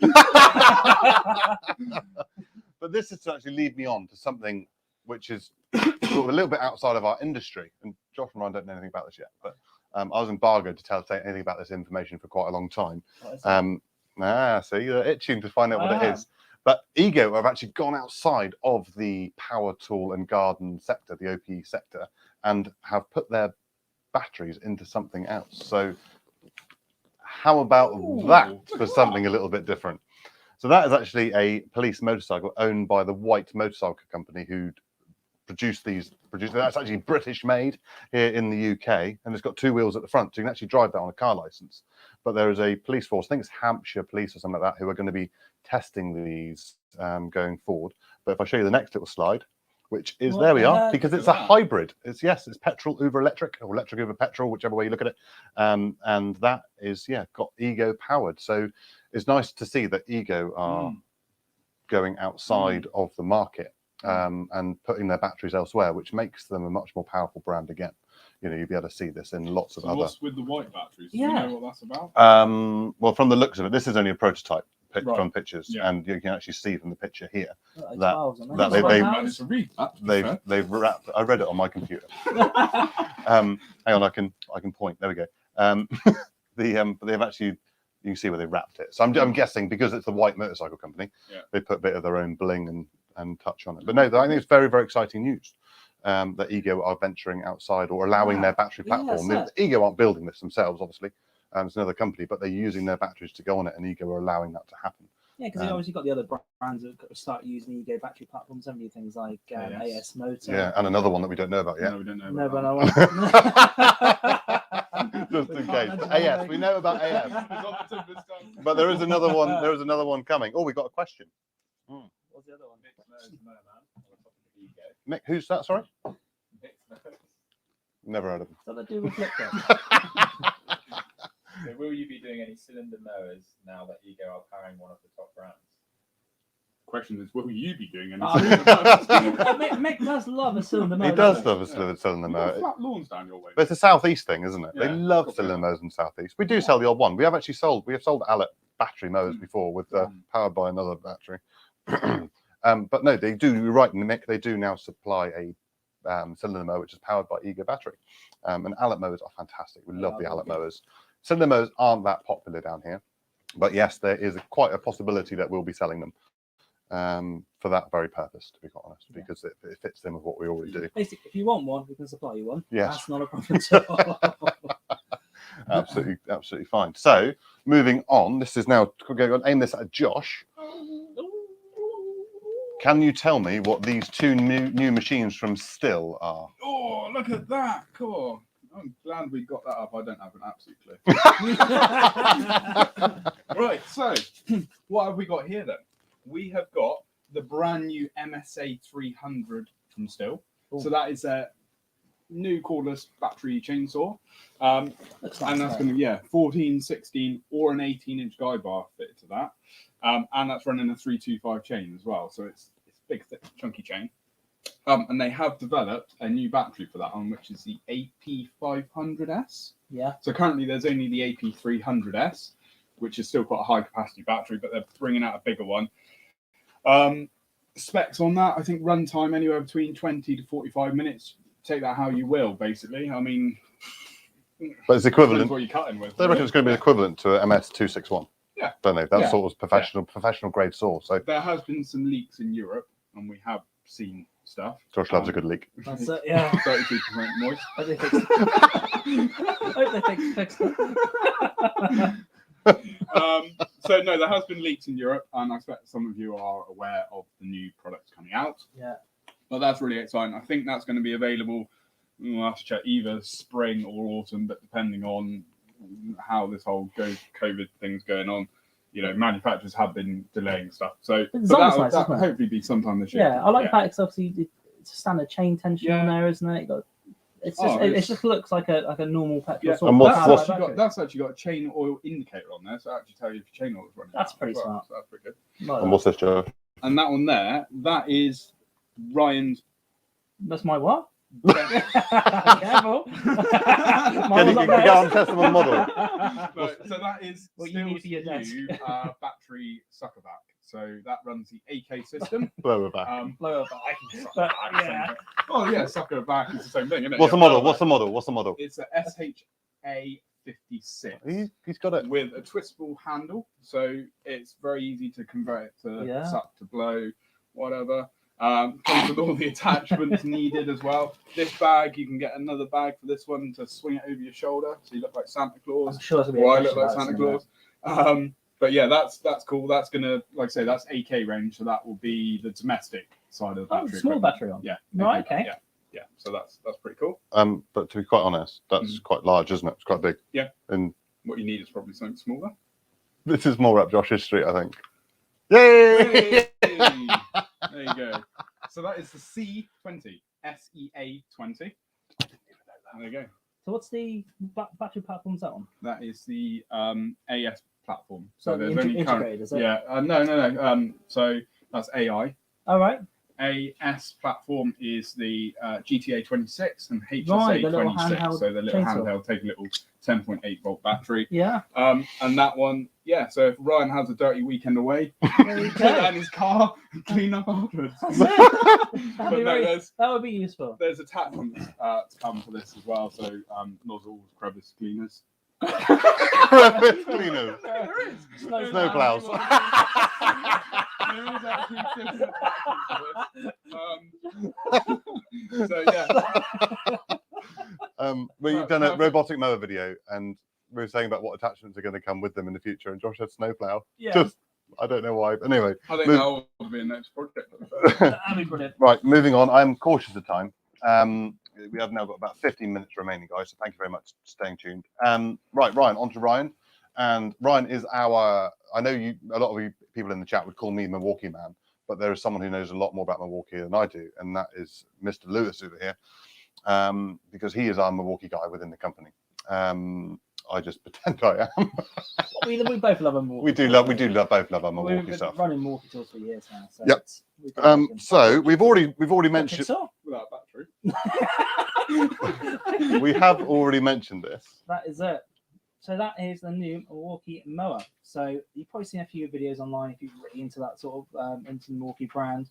But this is to actually lead me on to something which is sort of a little bit outside of our industry. And Josh and I don't know anything about this yet, but I was embargoed to say anything about this information for quite a long time. So you're itching to find out what it is. But Ego have actually gone outside of the power tool and garden sector, the OPE sector, and have put their batteries into something else. So how about that for something a little bit different? So that is actually a police motorcycle owned by the White Motorcycle Company, who produce that's actually British made here in the UK, and it's got two wheels at the front, so you can actually drive that on a car license. But there is a police force, I think it's Hampshire Police or something like that, who are going to be testing these going forward. But if I show you the next little slide, which is there we are, because it's a hybrid. It's petrol over electric, or electric over petrol, whichever way you look at it. And that is got Ego powered. So it's nice to see that Ego are going outside of the market. And putting their batteries elsewhere, which makes them a much more powerful brand again. You'll be able to see this in lots of other. What's with the white batteries? Do you know what that's about? Well, from the looks of it, this is only a prototype from pictures, and you can actually see from the picture here they've wrapped. I read it on my computer. Hang on, I can point. There we go. But they've actually. You can see where they wrapped it. So I'm guessing because it's the White Motorcycle Company, they put a bit of their own bling and touch on it. But no, I think it's very, very exciting news that Ego are venturing outside or allowing their battery platform. Ego aren't building this themselves, obviously. It's another company, but they're using their batteries to go on it, and Ego are allowing that to happen. Yeah, because obviously got the other brands that start using Ego battery platforms, haven't you? Things like AS Motor. Yeah, and another one that we don't know about yet. No, we don't know. Just in case. AS, we know about AS. But there is another one. There is another one coming. Oh, we got a question. What's the other one? Mick, who's that? Sorry. Never heard of them. What do they do with flip flops? So will you be doing any cylinder mowers now that Ego are carrying one of the top brands? Question is, will you be doing Oh, anything? Mick does love a cylinder mower. He does doesn't love a cylinder You've mower. got flat lawns down your way. But it's a southeast thing, isn't it? Yeah, They love probably. cylinder mowers in southeast. We do sell the odd one. We have sold Alec battery mowers before with powered by another battery. But no, they do. You're right, Nick. They do now supply a cylinder mower which is powered by Ego battery. And Alec mowers are fantastic. We love the Alec mowers. Cylinder mowers aren't that popular down here, but yes, there is quite a possibility that we'll be selling them for that very purpose, to be quite honest, because it fits in with what we already do. Basically, if you want one, we can supply you one. Yes. That's not a problem at all. Absolutely fine. So moving on, this is now going to aim this at Josh. Can you tell me what these two new machines from Still are? Oh, look at that! Cool. I'm glad we got that up. I don't have an absolute clue. Right, so what have we got here then? We have got the brand new MSA 300 from Still. Ooh. So that is a new cordless battery chainsaw. And that's going to, 14, 16 or an 18-inch guide bar fitted to that. And that's running a 325 chain as well. So it's big, thick, chunky chain. And they have developed a new battery for that one, which is the AP500S. Yeah. So currently there's only the AP300S, which is still quite a high capacity battery, but they're bringing out a bigger one. Specs on that, I think runtime anywhere between 20 to 45 minutes. Take that how you will, basically. I mean, but it's equivalent. What you're cutting with. They reckon it's going to be equivalent to an MS261. Yeah. Don't they? That's sort of professional grade saw. So there has been some leaks in Europe, and we have seen stuff. Josh loves a good leak. That's it, yeah. 32% moist. I hope they fixed it. So no, there has been leaks in Europe, and I expect some of you are aware of the new products coming out. Yeah. But that's really exciting. I think that's going to be available. We'll have to check either spring or autumn, but depending on how this whole COVID thing's going on, manufacturers have been delaying stuff. So that'll hopefully be sometime this year. Yeah, I like that because obviously it's a standard chain tension on there, isn't it? It just looks like a normal petrol saw. And that's actually got a chain oil indicator on there, so it actually tell you if your chain oil is running. That's pretty smart. So that's pretty good. And what's this, Josh? And that one there, that is Ryan's. That's my what? Can Careful. you go and test them on the model? No, so that is what you need for your desk. Battery sucker back. So that runs the AK system. Blower back. Blower back. Oh yeah, sucker back is the same thing, isn't it? What's the model? What's the model? What's the model? It's a SHA56. He's got it with a twistable handle, so it's very easy to convert it to suck, to blow, whatever. Comes with all the attachments needed as well. This bag, you can get another bag for this one to swing it over your shoulder, so you look like Santa Claus. I'm sure it's or I look like Santa Claus. But yeah, that's cool. That's gonna, like I say, that's AK range, so that will be the domestic side of the battery. Small battery on. Yeah. Right. Okay. Yeah. So that's pretty cool. But to be quite honest, that's quite large, isn't it? It's quite big. Yeah. And what you need is probably something smaller. This is more up Josh's street, I think. Yay! There you go. So that is the C20, SEA20. There you go. So what's the battery platform's that on? That is the AS platform. So there's only integrated, is it? Yeah. No. So that's AI. All right. AS platform is the GTA 26 and HSA Right, the little 26. handheld So the little chainsaw. handheld, take a little 10.8 volt battery. Yeah. And that one, so if Ryan has a dirty weekend away, There you put go. that in his car and clean up afterwards. That would be useful. There's attachments to come for this as well. So nozzles, crevice cleaners. Crevice cleaners. There is. Snow plows. There is actually different attachments for this. Well, you've done a robotic mower video, and we were saying about what attachments are going to come with them in the future, and Josh had snowplow. Yeah. Just, I don't know why. But anyway. I think that will be a next project. That'd be brilliant. Right, moving on. I'm cautious of time. We have now got about 15 minutes remaining, guys, so thank you very much for staying tuned. Right, Ryan, on to Ryan. And Ryan is a lot of you people in the chat would call me Milwaukee man, but there is someone who knows a lot more about Milwaukee than I do, and that is Mr. Lewis over here. because he is our Milwaukee guy within the company. I just pretend I am. we both love them. We both love our Milwaukee We've been stuff. running Milwaukee tools for years now. So Yep. So we've already mentioned it. Without battery. We have already mentioned this. That is it. So that is the new Milwaukee Mower. So you've probably seen a few videos online if you're really into that sort of into the Milwaukee brand.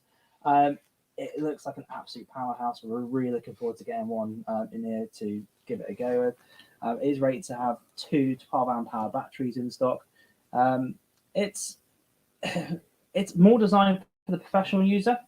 It looks like an absolute powerhouse. We're really looking forward to getting one in here to give it a go with. It is rated to have 2 12-amp-hour batteries in stock. It's more designed for the professional user.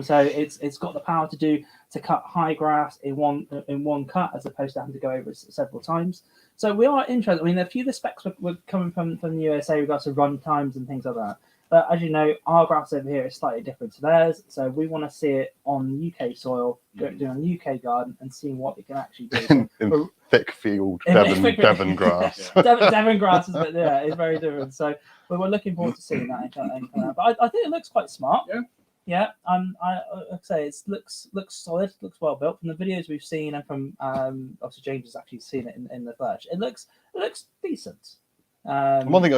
So it's got the power to cut high grass in one cut as opposed to having to go over it several times. So we are interested. I mean, a few of the specs were coming from the USA regards to run times and things like that. But as you know, our grass over here is slightly different to theirs. So we want to see it on UK soil, doing a UK garden, and seeing what it can actually do. in thick field Devon grass. Devon grass is it's very different. So we're looking forward to seeing that. But I think it looks quite smart. Yeah. I'd say it looks solid, looks well built. From the videos we've seen, and from obviously James has actually seen it in the flesh. It looks decent. One thing,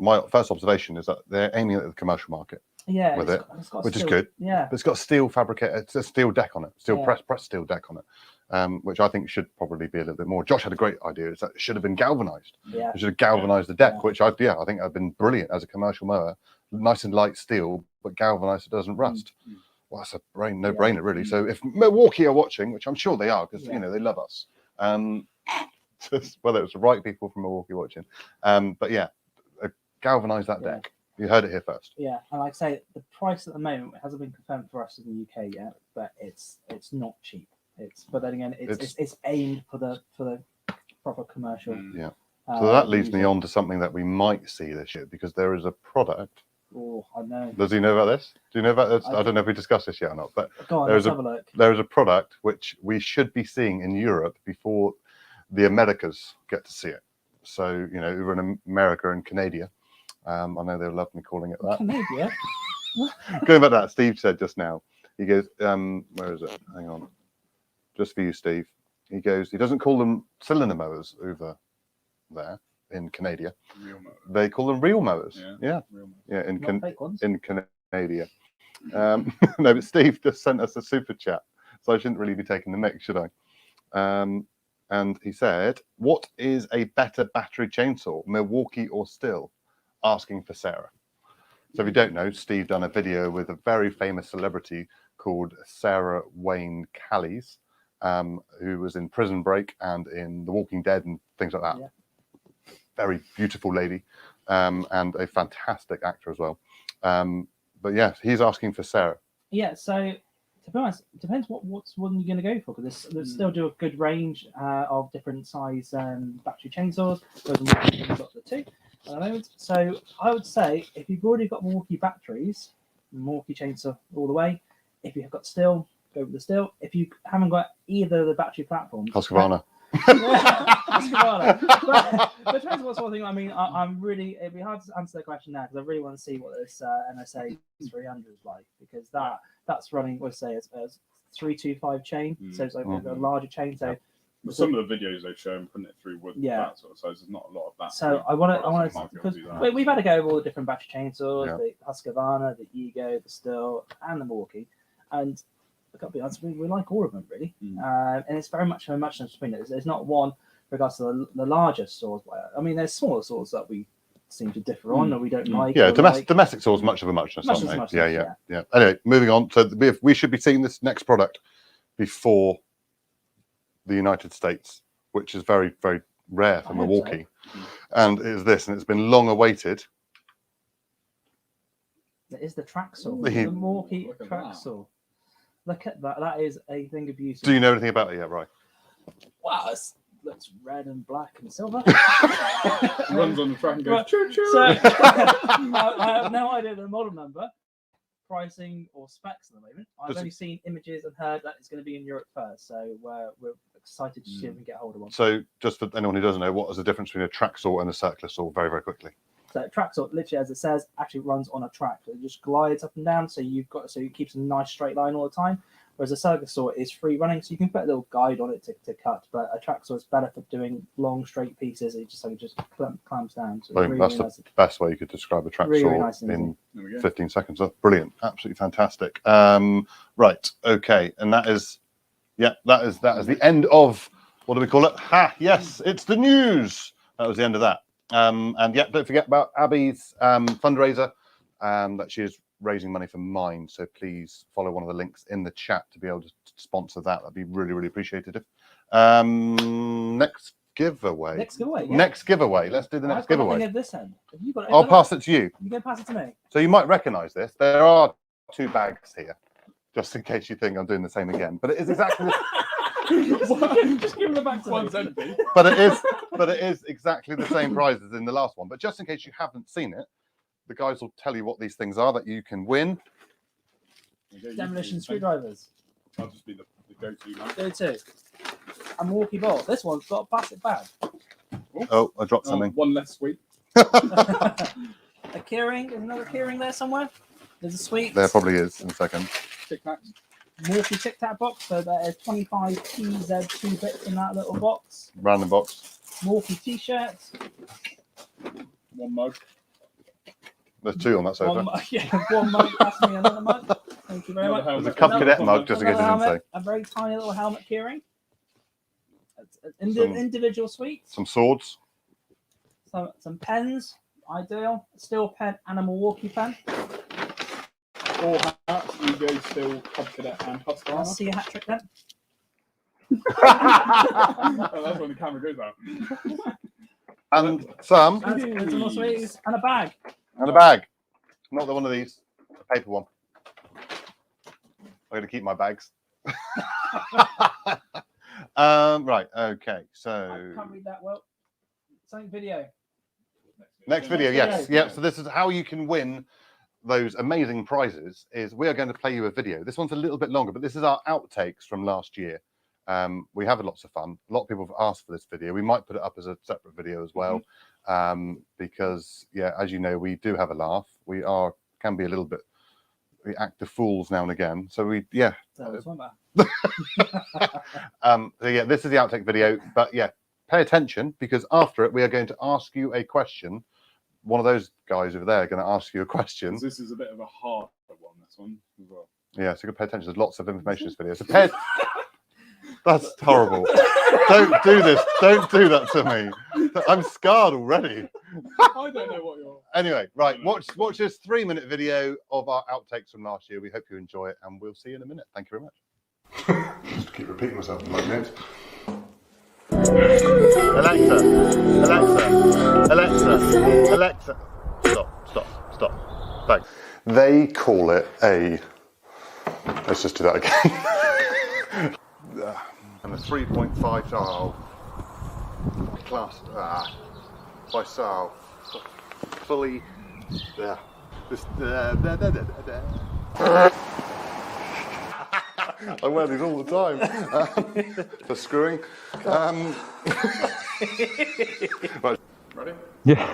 my first observation is that they're aiming at the commercial market. Yeah, with it's got which steel, is good. Yeah, but it's got steel fabricated. It's a steel deck on it, pressed steel deck on it, which I think should probably be a little bit more. Josh had a great idea. Is that it should have been galvanized. Yeah, it should have galvanized the deck, which I think I've been brilliant as a commercial mower. Nice and light steel, but galvanized, it doesn't rust. Well, that's a no-brainer, really. So if Milwaukee are watching, which I'm sure they are, because they love us. Whether it's the right people from Milwaukee watching, but galvanize that deck. You heard it here first. Yeah, and like I say, the price at the moment hasn't been confirmed for us in the UK yet, but it's not cheap. But then again, it's aimed for the proper commercial. Yeah. So that leads me on to something that we might see this year, because there is a product. Oh, I know. Does he know about this? Do you know about this? I don't know if we discussed this yet or not, but go on, let's have a look. There is a product which we should be seeing in Europe before the Americas get to see it. So, over in America and Canada, I know they'll love me calling it that. Canada? Going back to that, Steve said just now, he goes, where is it? Hang on. Just for you, Steve. He goes, he doesn't call them cylinder mowers over there in Canada. They call them real mowers. Yeah. In Canada. No, but Steve just sent us a super chat, so I shouldn't really be taking the mic, should I? And he said, what is a better battery chainsaw, Milwaukee or Stihl? Asking for Sarah. So if you don't know, Steve done a video with a very famous celebrity called Sarah Wayne Callies, who was in Prison Break and in The Walking Dead and things like that. Yeah. Very beautiful lady, and a fantastic actor as well. But yes, he's asking for Sarah. Yeah, so to be honest, it depends what one you're going to go for, because they still do a good range of different size battery chainsaws. We've got the two at the moment. So I would say if you've already got Milwaukee batteries, Milwaukee chainsaw all the way. If you've got Stihl, go with the Stihl. If you haven't got either of the battery platforms, Husqvarna. But depends what sort of thing. I mean, I'm really, it'd be hard to answer that question now, because I really want to see what this NSA 300 is like, because that's running, let's say, as 325 chain, so it's like a larger chain. So some of the videos they've shown putting it through wood, that sort of size, there's not a lot of that. So I want to, because we've had to go over all the different battery chainsaws, the Husqvarna, the Ego, the Stihl, and the Milwaukee, and I've got to be honest, we like all of them really, and it's very much a muchness between it. There's not one regards to the larger saws. I mean, there's smaller saws that we seem to differ on, or we don't like. Yeah, domestic saws much of a muchness, aren't they? Yeah. Anyway, moving on. So we should be seeing this next product before the United States, which is very, very rare for Milwaukee, and it is this, and it's been long awaited. It is the track saw, the Milwaukee track saw. Look at that. That is a thing of beauty. Do you know anything about it yet, Right? Wow, it looks red and black and silver. Runs on the track and goes, choo choo. So, I have no idea the model number, pricing, or specs at the moment. I've only seen images and heard that it's going to be in Europe first. So we're excited to see if we can get hold of one. So just for anyone who doesn't know, what is the difference between a track saw and a circular saw? Very, very quickly. So track saw, literally as it says, actually runs on a track. It just glides up and down, so it keeps a nice straight line all the time. Whereas a circus saw is free running, so you can put a little guide on it to cut. But a track saw is better for doing long straight pieces. It just clamps down. So I think that's the best way you could describe a track saw nice in 15 seconds. That's brilliant, absolutely fantastic. Right, okay, and that is the end of, what do we call it? Yes, it's the news. That was the end of that. And yeah, don't forget about Abby's fundraiser that she is raising money for mine. So please follow one of the links in the chat to be able to sponsor that. That'd be really, really appreciated. Next giveaway. Yeah. Next giveaway. Let's do the next giveaway. At this end. I'll pass it to you. You can pass it to me. So you might recognise this. There are 2 bags here, just in case you think I'm doing the same again. But it is exactly just give them the back to one's empty. But it is exactly the same prize as in the last one. But just in case you haven't seen it, the guys will tell you what these things are that you can win. Demolition screwdrivers. I'll just be the go-to man. Go-to. A Milwaukee bolt. This one's got a plastic bag. Oh, I dropped something. One less sweet. A keyring. There's another keyring there somewhere. There's a sweet. There probably is in a second. Tic Tacs. Milwaukee Tic Tac box. So there is 25 PZ2 bits in that little box. Random box. Milwaukee t-shirts. One mug. There's 2 on that sofa. One mug. Pass me another mug. Thank you very much. There's a Cub Cadet mug, just in case I didn't say. A very tiny little helmet keyring. Individual sweets. Some swords. Some pens. Ideal. A steel pen and a Milwaukee pen. 4 hats. Ego, Still, Cub Cadet, and Husqvarna. Let's see a hat trick then. Oh, that's when the camera goes out. And some. And some more sweets. And a bag. And a bag. Not the one of these. A paper one. I'm going to keep my bags. Right, okay, so... I can't read that well. Something video. Next video, yes. Yeah, so this is how you can win those amazing prizes, is we are going to play you a video. This one's a little bit longer, but this is our outtakes from last year. We have lots of fun. A lot of people have asked for this video. We might put it up as a separate video as well, because, yeah, as you know, we do have a laugh. We can be a little bit... We act the fools now and again. So we, yeah. So yeah, this is the outtake video. But yeah, pay attention, because after it, we are going to ask you a question. One of those guys over there are going to ask you a question. This is a bit of a hard one, this one as well. Yeah, so you can pay attention. There's lots of information in this video. So pay. That's horrible. Don't do this. Don't do that to me. I'm scarred already. I don't know what you're... Anyway, right, watch this 3-minute video of our outtakes from last year. We hope you enjoy it, and we'll see you in a minute. Thank you very much. Just keep repeating myself in my notes. Alexa, Alexa, Alexa, Alexa. Stop. Thanks. They call it a... Let's just do that again. And a 3.5 star class by Sal. Fully, yeah. I wear these all the time for screwing. Right. Ready? Yeah,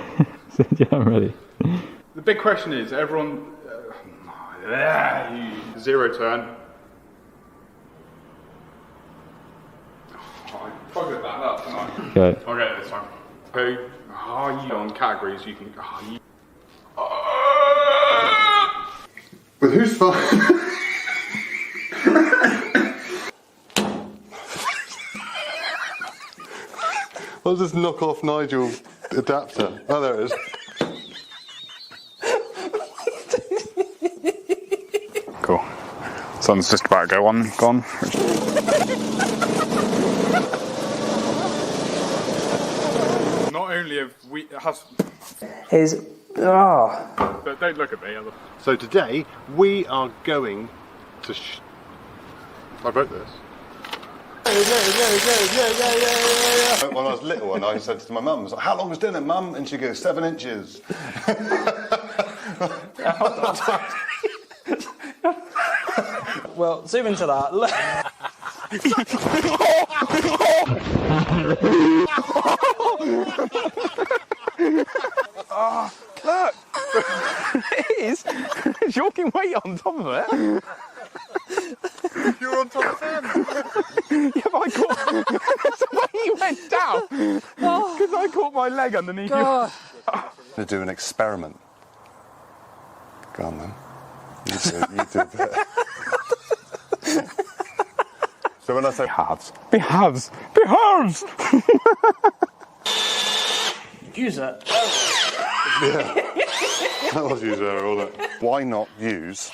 yeah, I'm ready. The big question is, everyone... 0 turn. I'll get that up tonight. Okay. I'll get it this time. Who are you on categories? You can. With whose phone? What's this knockoff Nigel adapter? Oh, there it is. Cool. Sun's just about to go on. Gone. Not only have we but don't look at me. So today we are going to. I wrote this. When I was little, and I said to my mum, "How long is dinner, Mum?" And she goes, 7 inches. Well, zoom into that. was walking weight on top of it. You're on top of Sam. Yeah, but I caught. That's the way he went down. Because I caught my leg underneath you. To do an experiment. Go on then. You do it. So when I say Halves. Be halves. Be halves. Use it. Yeah. That was use error, wasn't it? Why not use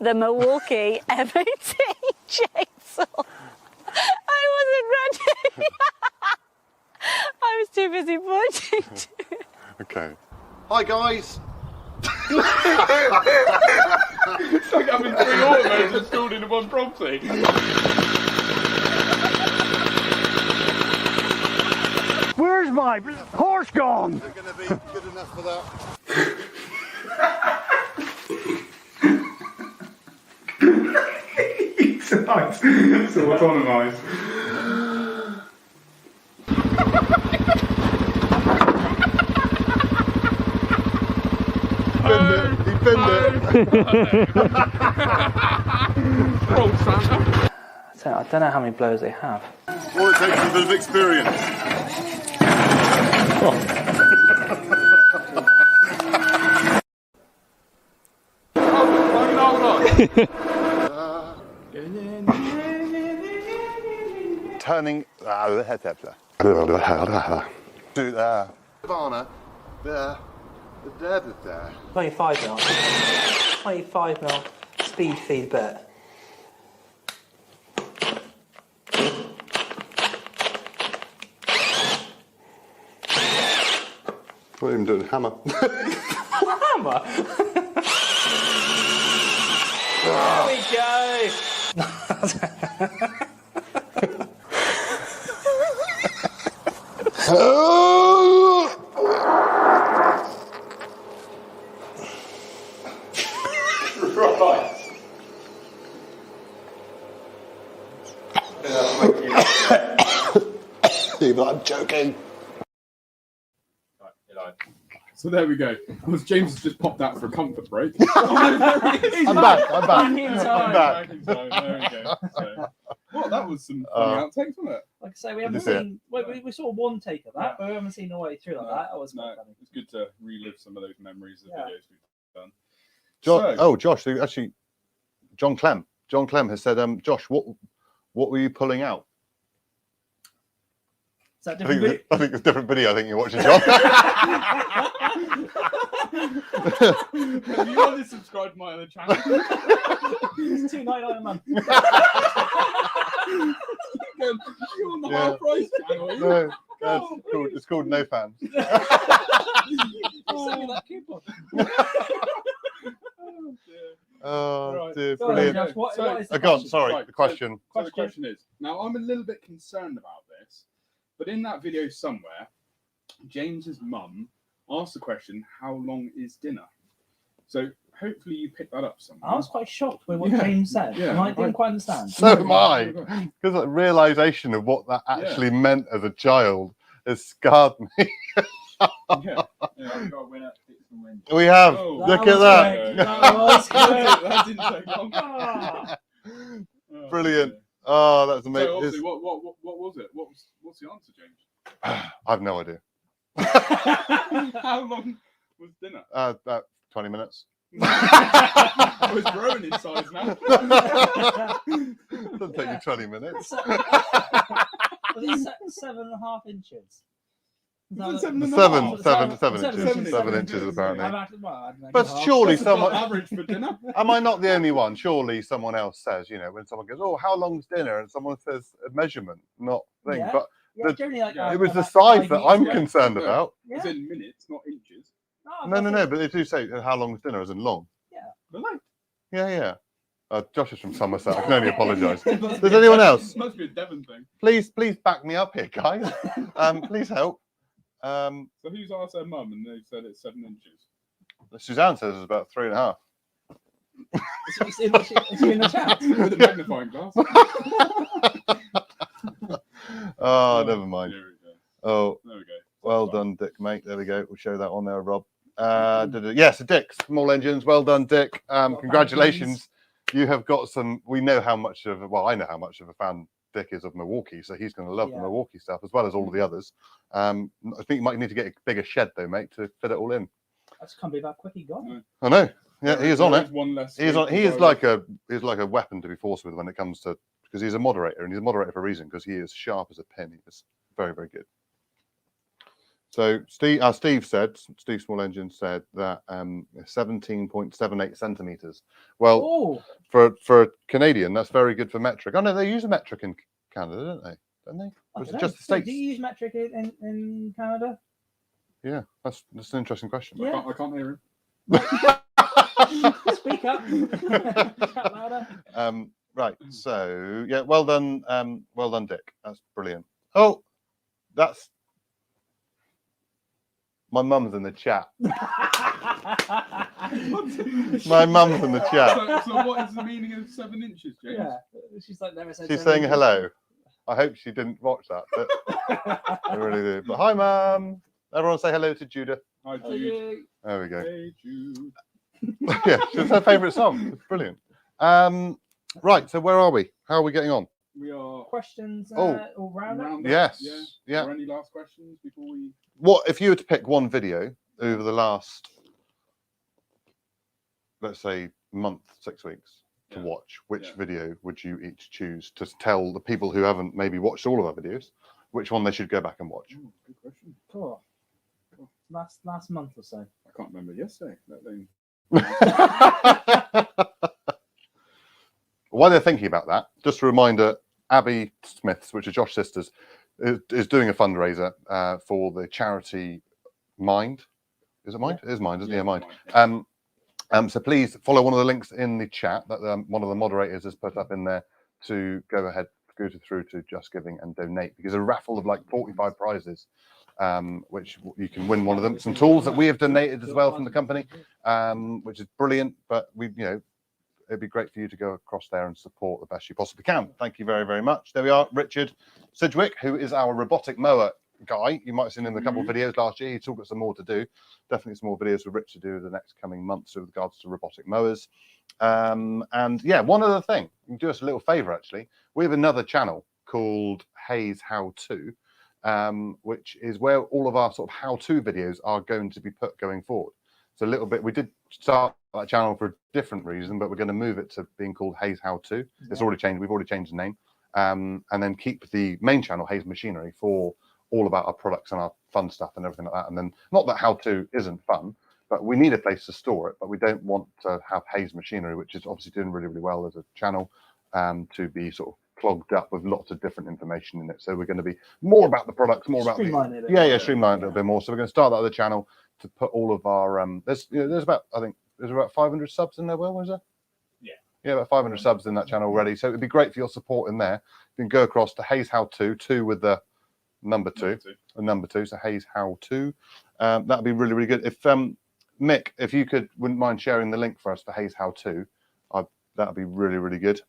the Milwaukee MOT chainsaw? I wasn't ready. I was too busy pointing to it. Okay. Hi guys. It's like having 3 autos installed into one property. Where's my horse gone? They're going to be good enough for that. It's nice. It's autonomised. He binned it. Roll Santa. So I don't know how many blows they have. All it takes is a bit of experience. Hold on. Turning. Do that. Nirvana. There. 25 mil. 25 mil speed feed bit. Not even doing hammer. Hammer. There we go. I'm joking. So there we go. Because James has just popped out for a comfort break. I'm back. Back in time. Back in time. There we go. So, well, that was some funny outtakes, wasn't it? Like I say, we haven't seen. We saw one take of that, but we haven't seen the way through like that. That was quite funny. It's good to relive some of those memories of videos we've done. Josh, actually, John Clem has said, Josh, what were you pulling out? Is that I different? think it's a different video. I think you're watching, John. Have you unsubscribed to my other channel? It's $2.99 a month. You're on the half price channel. No, it's called No Fans. Send me that coupon. Oh, dear, Go on, brilliant. Josh, what is the Go on, question? sorry, Right, the question. So the question is, now I'm a little bit concerned about this, but in that video somewhere, James's mum asked the question, how long is dinner? So hopefully you picked that up somewhere. I was quite shocked with what James said. Yeah, I didn't quite understand. So am I. Because the realisation of what that actually meant as a child has scarred me. Yeah. We've got a winner. We have. Oh, Look that at that. was That was good. That didn't take long. Oh, Brilliant. dear. Oh, that's So amazing. obviously, what was it? What's the answer, James? I've no idea. How long was dinner? About 20 minutes. I was growing in size now. Doesn't take you 20 minutes. Was it 7.5 inches? Was it Seven inches apparently. But surely someone. Average for dinner. Am I not the only one? Surely someone else says, when someone goes, "Oh, how long's dinner?" and someone says a measurement, not thing. Yeah. But It was the size that I'm Yeah. concerned about. It's in minutes, not inches. No. But they do say how long's dinner, as in long. Really? Yeah. Josh is from Somerset. I can only apologise. Does anyone else? Must be a Devon thing. Please back me up here, guys. Please help. So who's asked their mum and they said it's 7 inches? Suzanne says it's about 3.5. Is he in the chat? With a magnifying glass. Oh, never mind. There we go. Oh, There we go. well done, Dick, mate. There we go. We'll show that on there, Rob. Yes, Dick, small engines. Well done, Dick. Congratulations. You have got some. We know how much of. Well, I know how much of a fan Dick is of Milwaukee, so he's going to love the Milwaukee stuff as well as all of the others. I think you might need to get a bigger shed though, mate, to fit it all in. I just can't believe how quick he got it. I know. Yeah, he is on it. One less. He is like a weapon to be forced with when it comes to, because he's a moderator, and he's a moderator for a reason, because he is sharp as a pin. He is very, very good. So Steve Small Engine said that 17.78 centimeters. Well, for a Canadian, that's very good for metric. Oh no, they use a metric in Canada, don't they? Don't they? Or is it just the States? Do you use metric in Canada? Yeah, that's an interesting question. Yeah. I can't hear him. Speak up. Shout louder. Right. So yeah, well done, Dick. That's brilliant. Oh, that's my mum's in the chat. My mum's in the chat. So what is the meaning of 7 inches, James? Yeah, she's like never said. She's saying hello. I hope she didn't watch that, but I really do. But hi, Mum. Everyone say hello to Judah. Hi, Jude. There we go. Hey, Jude. Yeah, it's her favourite song. It's brilliant. Right, so where are we? How are we getting on? We are questions all round. Yes. Yeah. Are there any last questions before we? What if you were to pick one video over the last, let's say, month, 6 weeks to watch? Which video would you each choose to tell the people who haven't maybe watched all of our videos which one they should go back and watch? Ooh, good question. Cool. Last month or so. I can't remember yesterday. While they're thinking about that, just a reminder, Abby Smiths, which are Josh's sisters, is doing a fundraiser for the charity Mind. Is it Mind? It is Mind, isn't it? Yeah, Mind. So please follow one of the links in the chat that one of the moderators has put up in there to go through to Just Giving and donate, because a raffle of like 45 prizes, which you can win one of them. Some tools that we have donated as well from the company, which is brilliant. But it'd be great for you to go across there and support the best you possibly can. Thank you very, very much. There we are, Richard Sidgwick, who is our robotic mower guy. You might have seen him in a couple of videos last year. He's still got some more to do. Definitely some more videos for Rich to do in the next coming months with regards to robotic mowers. And yeah, one other thing, you can do us a little favor actually. We have another channel called Hayes How To, which is where all of our sort of how-to videos are going to be put going forward. So a little bit, we did start that channel for a different reason, but we're going to move it to being called Hayes How To. It's already changed. We've already changed the name. And then keep the main channel, Hayes Machinery, for all about our products and our fun stuff and everything like that. And then not that how to isn't fun, but we need a place to store it. But we don't want to have Hayes Machinery, which is obviously doing really, really well as a channel, to be sort of clogged up with lots of different information in it. So we're going to be more about the products, more about streamline it a little bit more. So we're going to start that other channel to put all of our there's about 500 subs in there. Will, is there? Yeah, about 500 subs in that channel already. So it'd be great for your support in there. You can go across to Hayes How To, 2 with the number 2, so Hayes How To. That'd be really, really good. If Mick, if you wouldn't mind sharing the link for us for Hayes How To, that'd be really, really good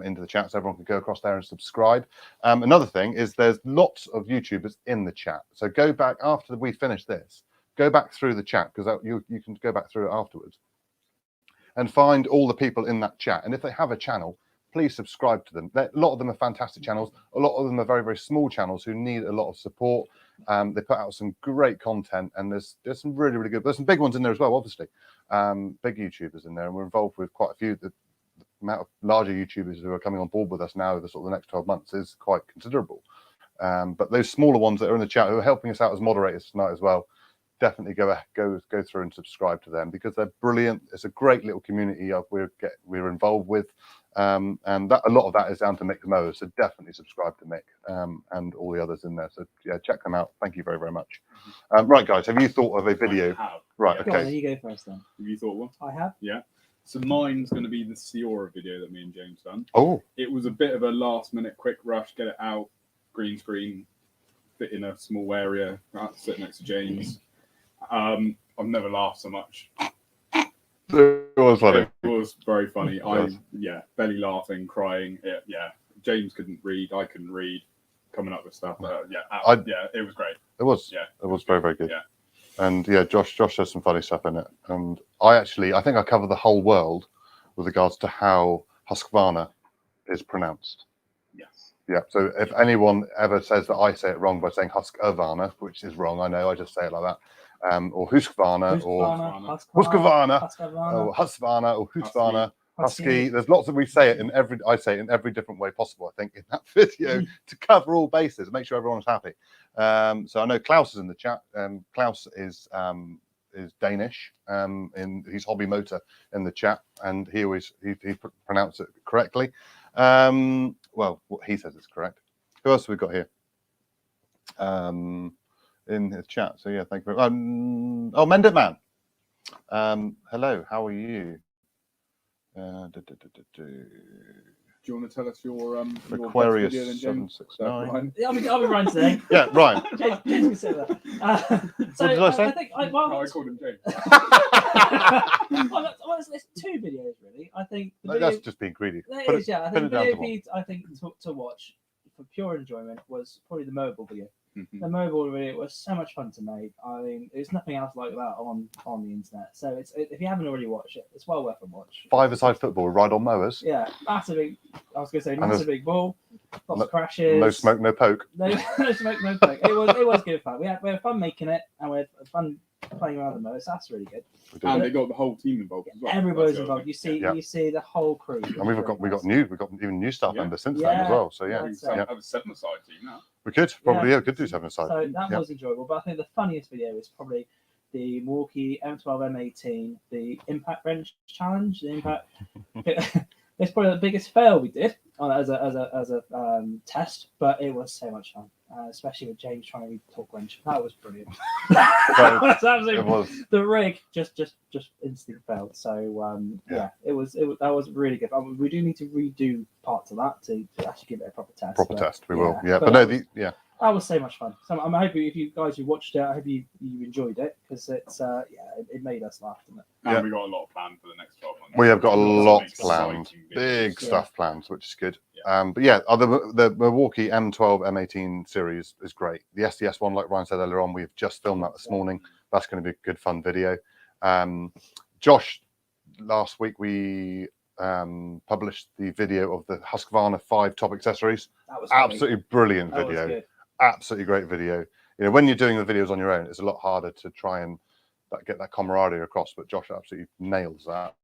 into the chat, so everyone can go across there and subscribe. Another thing is there's lots of YouTubers in the chat, so go back after we finish this. Go back through the chat, because you can go back through it afterwards and find all the people in that chat. And if they have a channel, please subscribe to them. A lot of them are fantastic channels. A lot of them are very, very small channels who need a lot of support. They put out some great content, and there's some really, really good. There's some big ones in there as well, obviously. Big YouTubers in there, and we're involved with quite a few. The amount of larger YouTubers who are coming on board with us now over the next 12 months is quite considerable. But those smaller ones that are in the chat who are helping us out as moderators tonight as well, definitely go through and subscribe to them, because they're brilliant. It's a great little community we're involved with, and that a lot of that is down to Mick the Mower. So definitely subscribe to Mick and all the others in there. So yeah, check them out. Thank you very, very much. Right, guys, have you thought of a video? I have. Right, Go okay. on, then you go first then. Have you thought one? I have. Yeah. So mine's going to be the Ciora video that me and James done. Oh. It was a bit of a last minute quick rush, get it out, green screen, fit in a small area, sit next to James. I've never laughed so much. It was funny. It was very funny. Belly laughing, crying. James couldn't read. I couldn't read. Coming up with stuff. It was great. It was. Yeah. It was very, very good. Yeah. And yeah, Josh has some funny stuff in it. And I think I cover the whole world with regards to how Husqvarna is pronounced. Yes. Yeah. So if anyone ever says that I say it wrong by saying Husqvarna, which is wrong, I know, I just say it like that. Or Husqvarna, or Husqvarna, or Husqvarna, or Husqvarna, Husky. There's lots of I say it in every different way possible, I think, in that video to cover all bases, make sure everyone's happy. So I know Klaus is in the chat. Klaus is Danish. He's hobby motor in the chat, and he pronounced it correctly. Well, what he says is correct. Who else have we got here? In the chat. So yeah, thank you very much. Oh, Mendit Man. Hello, how are you? Do you want to tell us your Aquarius video then, James? 769? I'll be Ryan today. Yeah, Ryan. James can sit there. So what did I say? I think I called him James. There's 2 videos really. I think the video, that's just being greedy. I think the video feed to watch for pure enjoyment was probably the mobile video. The mobile video was so much fun to make. I mean, there's nothing else like that on the internet. So if you haven't already watched it, it's well worth a watch. 5-a-side football, ride on mowers. Yeah, massive big. I was going to say massive big ball, lots of crashes. No smoke, no poke. No smoke, no poke. It was good fun. We had fun making it, and we had fun playing around the mowers. That's really good. And they got the whole team involved as well. Everybody's involved. You see the whole crew. And we got even new staff members since then as well. So yeah, we have a 7-a-side team now. We could probably we could do 7-a-side. So that was enjoyable. But I think the funniest video is probably the Milwaukee M12 M18, the Impact Wrench Challenge. The Impact. It's probably the biggest fail we did as a test, but it was so much fun, especially with James trying to talk wrench. That was brilliant. That was absolutely. The rig just instantly failed. So that was really good. We do need to redo parts of that to actually give it a proper test. We will. Yeah, but no, that was so much fun. So I'm hoping if you guys who watched it, I hope you enjoyed it, because it's it made us laugh, didn't it? And we got a lot planned for the next 12 months. We have got a lot planned, big stuff planned, which is good. But yeah, the Milwaukee M12 M18 series is great. The SDS one, like Ryan said earlier on, we've just filmed that this morning. That's going to be a good fun video. Josh, last week we published the video of the Husqvarna 5 top accessories. That was absolutely brilliant video. Absolutely great video. You know, when you're doing the videos on your own, it's a lot harder to try and get that camaraderie across. But Josh absolutely nails that,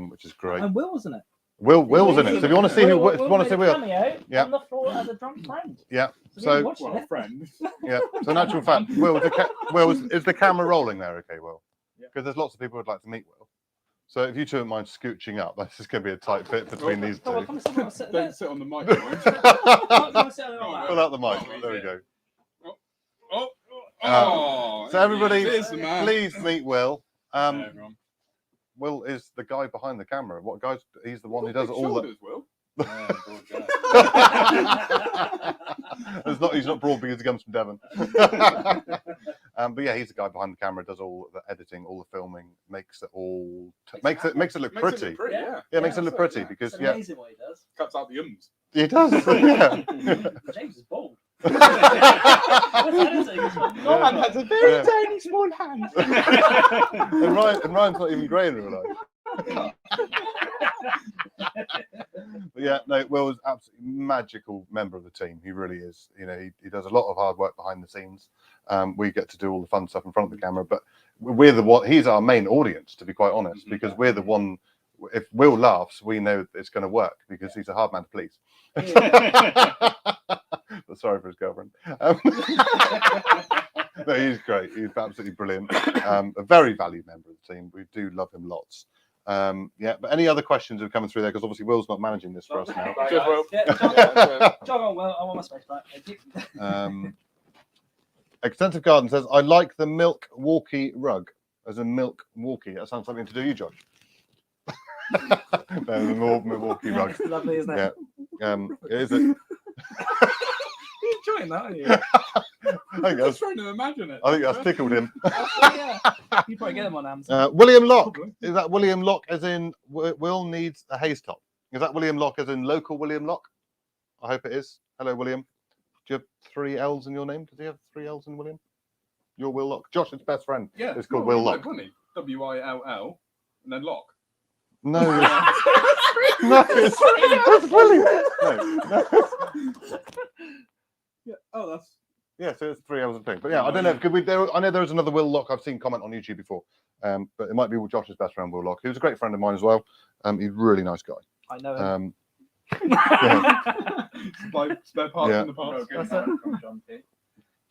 which is great. And Will was in it. Will was in it. So if you want to see Will, on the floor as a drunk friend. Yeah. So friend. Yeah. So in actual fact, Will, is the camera rolling there? Okay, Will. Because there's lots of people who'd like to meet Will. So if you two don't mind scooching up, that's just going to be a tight fit between these two. Don't sit on the mic. Pull out the mic. There we go. So everybody, please meet Will. Will is the guy behind the camera. What guys? He's the one who does all that. Will. He's not broad because he comes from Devon. But yeah, he's the guy behind the camera, does all the editing, all the filming, makes it look pretty. Makes it look pretty because it's amazing what he does. Cuts out the ums. He does. Yeah. James is bald. No man has a very tiny small hand. and Ryan's not even grey in real life. But yeah, no, Will is absolutely magical member of the team. He really is. You know, he does a lot of hard work behind the scenes. We get to do all the fun stuff in front of the camera, but he's our main audience, to be quite honest, because we're the one. If Will laughs, we know it's going to work because he's a hard man to please. But sorry for his girlfriend. No, he's great. He's absolutely brilliant. A very valued member of the team. We do love him lots. But any other questions are coming through there? Because obviously Will's not managing this for us now. Jog on, Will. I want my space back. Thank you. Extensive Garden says, I like the Milwaukee rug. As a Milwaukee. That sounds something to do you, Josh. No, the Milwaukee rug. It's lovely, isn't it? Yeah. Is it? You're enjoying that, aren't you? I was trying to imagine it. I think that's tickled him. You probably get them on Amazon. William Locke. Is that William Locke as in Will needs a haze top? Is that William Locke as in local William Locke? I hope it is. Hello, William. Do you have 3 L's in your name? Does he have 3 L's in William? Your Will Lock. Josh's best friend. Yeah, It's called Will Lock. Funny. WILL and then lock. No, no, it's Willie. No. Yeah. Oh, that's. Yeah, so it's 3 hours of thing. But yeah, I don't know. Could we? I know there was another Will Lock I've seen comment on YouTube before, but it might be Josh's best friend, Will Lock, who's a great friend of mine as well. He's a really nice guy. I know him. Spare parts Yeah. in the past. That's it. John T.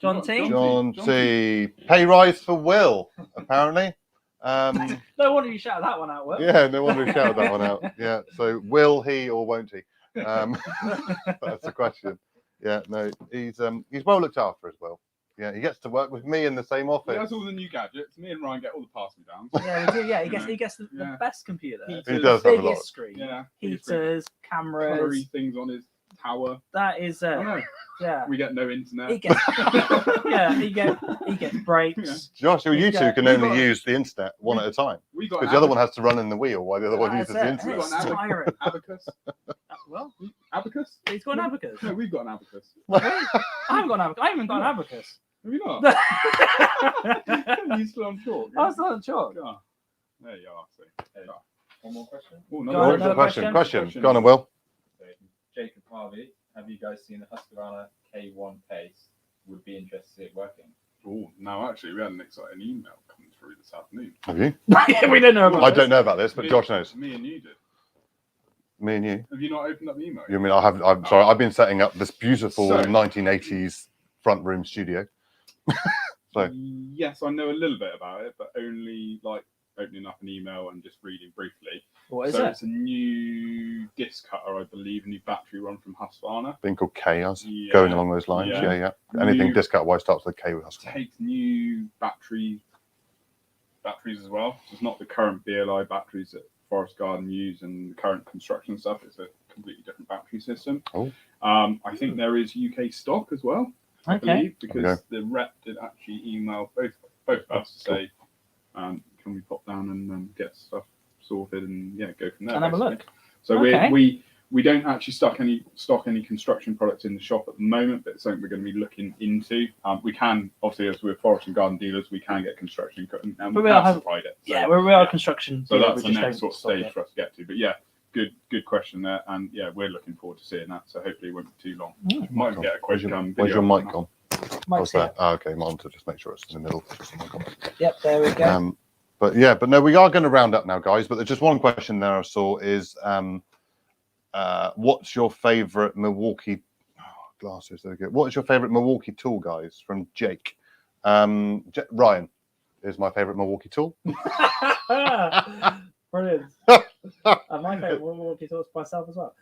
John T. John T. Pay rise for Will, apparently. No wonder you shouted that one out, Will. Yeah, no wonder he shouted that one out. Yeah, so will he or won't he? That's the question. Yeah, no, he's well looked after as well. Yeah, he gets to work with me in the same office. He has all the new gadgets. Me and Ryan get all the pass me downs. Yeah, we do. Yeah, he gets the Yeah. best computer. He does have a lot. Biggest screen. Yeah. Heaters, cameras. Colory things on his tower. That is I know. yeah. We get no internet. He gets he gets breaks. Josh, you Yeah. two can only use the internet one at a time We got because the other one has to run in the wheel while the other one That's uses the it. internet. We've got an Tiring. abacus. Well, Abacus? he's got an abacus. No, we've got an abacus. I haven't got an abacus. I haven't got an abacus. Have you not? I You still on chalk? was not sure. Yeah. There you are. See. One more question. Oh, Go Oh, on, another another question. question. Go on, and Will. So, Jacob Harvey, have you guys seen the Husqvarna K1 pace? Would be interested to see it working. Oh, no, actually, we had an exciting email come through this afternoon. Have you? We don't know about I this. don't know about this, but Josh knows. Me and you did. Me and you. Have you not opened up the email? You mean I'm sorry. I've been setting up this beautiful So- 1980s front room studio. So Yes, I know a little bit about it, but only like opening up an email and just reading briefly. What is So it? it's a new disc cutter, I believe, a new battery one from Husqvarna. thing called Chaos, Yeah. going along those lines. Yeah. Yeah. Anything New- discount wise starts with a K with us. Takes new batteries as well. So it's not the current BLI batteries that Forest Garden use and the current construction stuff. It's a completely different battery system. Oh. I think there is UK stock as well. I Okay. believe, because the rep did actually email both of us to say, can we pop down and get stuff sorted and go from there. And have a look. basically. So Okay. we don't actually stock any construction products in the shop at the moment, but it's something we're going to be looking into. We can, obviously, as we're forest and garden dealers, we can get construction equipment, and But we we have have- supplied it. So, Yeah, we are construction. So dealer, that's we the just next don't sort of stock stage it. for us to get to. But yeah, good question there, and yeah, we're looking forward to seeing that. So hopefully it won't be too long. Might even get a quick Where's video. your mic on? Mike's How's here. that? Oh, okay, mine to just make sure it's in the middle. Yep, there we go. But no, we are going to round up now, guys. But there's just one question there I saw is, what's your favourite Milwaukee glasses? There we go. What is your favourite Milwaukee tool, guys? From Jake. Ryan is my favourite Milwaukee tool. Brilliant. My favourite Milwaukee tools myself as well.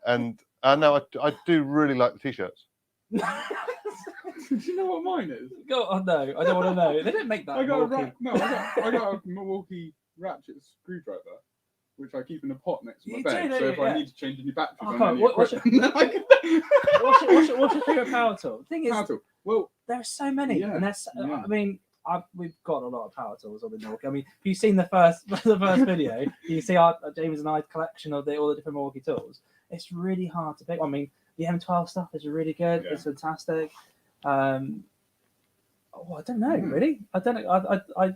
And no, I do really like the t-shirts. Do you know what mine is? Go on, no, I don't want to know. They didn't make that. I got Milwaukee. I got a Milwaukee ratchet screwdriver, which I keep in a pot next to my You bed. do, So if yeah. I need to change any batteries, Oh, on God, any what's equipment, I can- What's your favourite power tool? The thing is, How to- Well, there's so many, Yeah, and there's. yeah. I mean, we've got a lot of power tools on the Milwaukee. I mean, if you've seen the first video, you see our James and I's collection of all the different Milwaukee tools. It's really hard to pick. I mean, the M12 stuff is really good. Yeah. It's fantastic. I don't know, Hmm. really. I don't know. I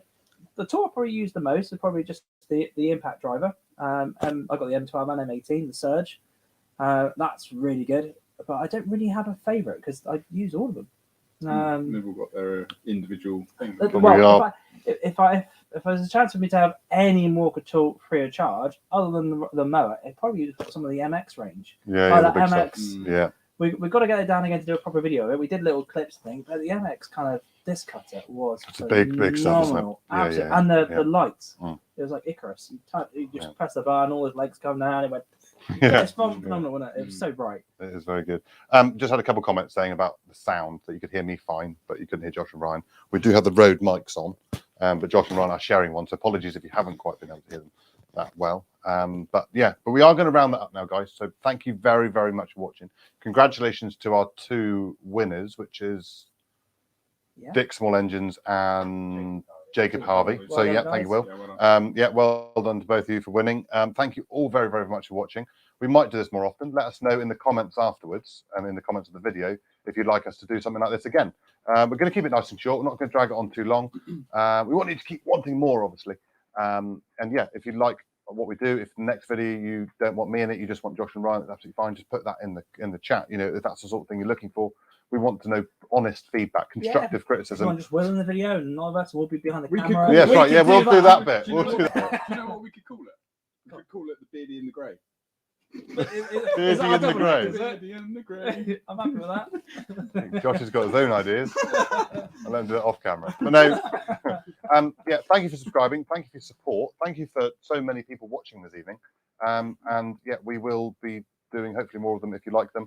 the tool I probably use the most is probably just the impact driver. And I got the M12 and M18, the Surge. That's really good. But I don't really have a favourite because I use all of them. they've all got their individual things. we Well, are- if there's a chance for me to have any Walker tool free of charge, other than the mower, it probably got some of the MX range. Yeah, the the big stuff. MX. Yeah. We've got to get it down again to do a proper video of it. We did little clips thing, but the MX kind of disc cutter was It's a big stuff, isn't it? phenomenal. Yeah, Absolutely. yeah, And yeah. the lights, Mm. it was like Icarus. You just Yeah. press the button, all his legs come down, it went. Yeah. It's phenomenal, wasn't it? It was so bright. It is very good. Just had a couple of comments saying about the sound that you could hear me fine, but you couldn't hear Josh and Ryan. We do have the Rode mics on, but Josh and Ryan are sharing one, so apologies if you haven't quite been able to hear them that well. But we are going to round that up now, guys. So thank you very, very much for watching. Congratulations to our two winners, which is Yeah. Dick Small Engines and Jacob Harvey. Well So done, yeah, thank you, guys. Will. Yeah, well done. Well done to both of you for winning. Thank you all very, very much for watching. We might do this more often. Let us know in the comments afterwards and in the comments of the video if you'd like us to do something like this again. We're going to keep it nice and short. We're not going to drag it on too long. We want you to keep wanting more, obviously. And yeah, if you like what we do, if the next video you don't want me in it, you just want Josh and Ryan, that's absolutely fine. Just put that in the chat. You know, if that's the sort of thing you're looking for. We want to know honest feedback, constructive criticism. Just Will in the video, and none of us will be behind the We could camera. call- Yes, right. Yeah, we'll do that bit. Do you We'll know do what- that. Do you know what we could call it? We could call it the Beardy in the Grey. Beardy in the Grey. Beardy in the Grey. I'm happy with that. Josh has got his own ideas. I'll let him do it off camera. But no, yeah, thank you for subscribing. Thank you for your support. Thank you for so many people watching this evening. And yeah, we will be doing hopefully more of them if you like them.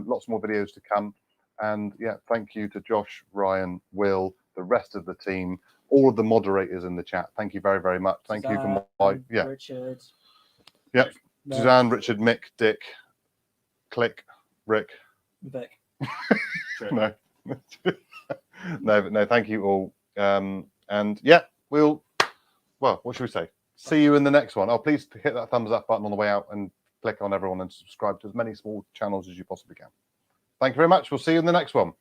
Lots more videos to come. And yeah, thank you to Josh, Ryan, Will, the rest of the team, all of the moderators in the chat. Thank you very, very much. Thank you for my Richard. Yep. No. Suzanne, Richard, Mick, Dick, Click, Rick. Vic. No. no, thank you all. And yeah, well, what should we say? See you in the next one. Oh, please hit that thumbs up button on the way out and click on everyone and subscribe to as many small channels as you possibly can. Thank you very much. We'll see you in the next one.